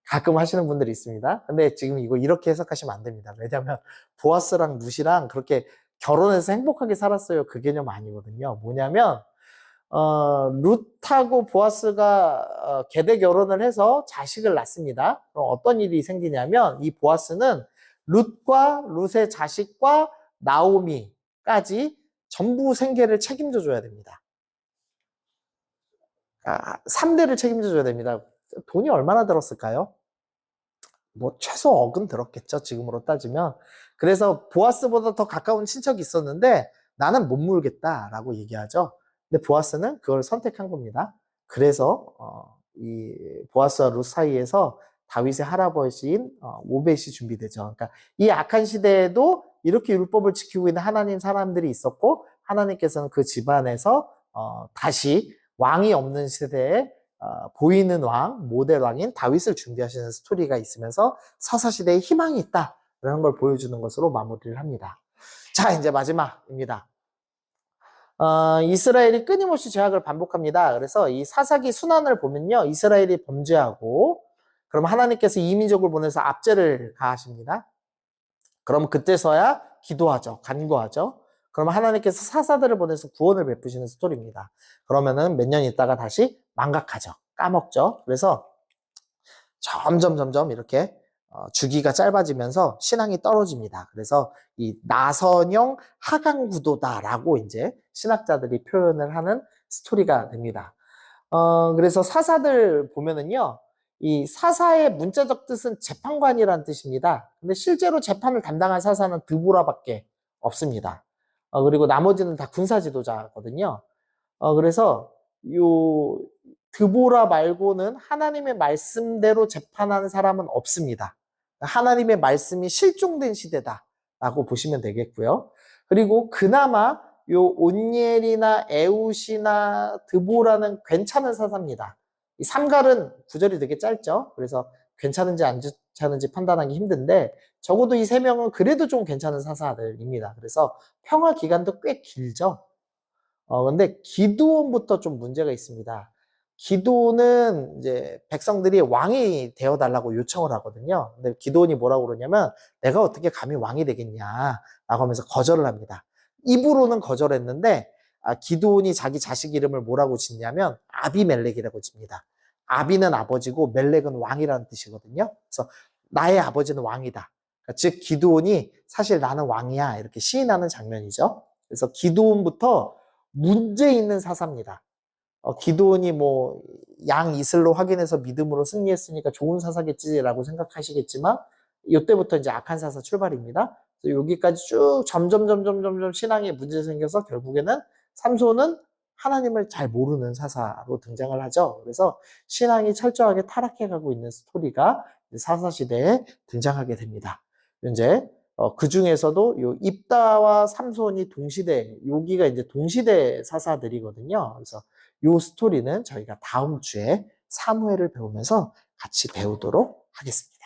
가끔 하시는 분들이 있습니다. 근데 지금 이거 이렇게 해석하시면 안 됩니다. 왜냐하면 보아스랑 룻이랑 그렇게 결혼해서 행복하게 살았어요. 그 개념 아니거든요. 뭐냐면 룻하고 보아스가 계대 결혼을 해서 자식을 낳습니다. 그럼 어떤 일이 생기냐면 이 보아스는 룻과 룻의 자식과 나오미까지 전부 생계를 책임져 줘야 됩니다. 3대를 책임져 줘야 됩니다. 돈이 얼마나 들었을까요? 뭐 최소 억은 들었겠죠. 지금으로 따지면. 그래서 보아스보다 더 가까운 친척이 있었는데 나는 못 물겠다라고 얘기하죠. 근데 보아스는 그걸 선택한 겁니다. 그래서 이 보아스와 룻 사이에서 다윗의 할아버지인 오벳이 준비되죠. 그러니까 이 악한 시대에도 이렇게 율법을 지키고 있는 하나님 사람들이 있었고 하나님께서는 그 집안에서 다시 왕이 없는 시대에 보이는 왕, 모델 왕인 다윗을 준비하시는 스토리가 있으면서 사사시대에 희망이 있다. 라는 걸 보여주는 것으로 마무리를 합니다. 자, 이제 마지막입니다. 이스라엘이 끊임없이 죄악을 반복합니다. 그래서 이 사사기 순환을 보면요. 이스라엘이 범죄하고 그럼 하나님께서 이민족을 보내서 압제를 가하십니다. 그럼 그때서야 기도하죠. 간구하죠. 그럼 하나님께서 사사들을 보내서 구원을 베푸시는 스토리입니다. 그러면은 몇 년 있다가 다시 망각하죠. 까먹죠. 그래서 점점 이렇게 주기가 짧아지면서 신앙이 떨어집니다. 그래서 이 나선형 하강구도다라고 이제 신학자들이 표현을 하는 스토리가 됩니다. 그래서 사사들 보면은요, 이 사사의 문자적 뜻은 재판관이라는 뜻입니다. 근데 실제로 재판을 담당한 사사는 드보라밖에 없습니다. 그리고 나머지는 다 군사 지도자거든요. 그래서 요 드보라 말고는 하나님의 말씀대로 재판하는 사람은 없습니다. 하나님의 말씀이 실종된 시대다라고 보시면 되겠고요. 그리고 그나마 요 온니엘이나 에웃이나 드보라는 괜찮은 사사입니다. 이 삼갈은 구절이 되게 짧죠. 그래서 괜찮은지 안 괜찮은지 판단하기 힘든데 적어도 이 세 명은 그래도 좀 괜찮은 사사들입니다. 그래서 평화 기간도 꽤 길죠. 근데 기드온부터 좀 문제가 있습니다. 기드온은 이제 백성들이 왕이 되어달라고 요청을 하거든요. 근데 기드온이 뭐라고 그러냐면 내가 어떻게 감히 왕이 되겠냐라고 하면서 거절을 합니다. 입으로는 거절했는데 기드온이 자기 자식 이름을 뭐라고 짓냐면 아비멜렉이라고 짓니다. 아비는 아버지고 멜렉은 왕이라는 뜻이거든요. 그래서 나의 아버지는 왕이다. 즉 기드온이 사실 나는 왕이야 이렇게 시인하는 장면이죠. 그래서 기드온부터 문제 있는 사사입니다. 기드온이 뭐 양 이슬로 확인해서 믿음으로 승리했으니까 좋은 사사겠지라고 생각하시겠지만 이때부터 이제 악한 사사 출발입니다. 그래서 여기까지 쭉 점점 신앙에 문제 생겨서 결국에는 삼손은 하나님을 잘 모르는 사사로 등장을 하죠. 그래서 신앙이 철저하게 타락해가고 있는 스토리가 사사시대에 등장하게 됩니다. 이제 그 중에서도 요 입다와 삼손이 동시대, 여기가 이제 동시대 사사들이거든요. 그래서 요 스토리는 저희가 다음 주에 사무엘을 배우면서 같이 배우도록 하겠습니다.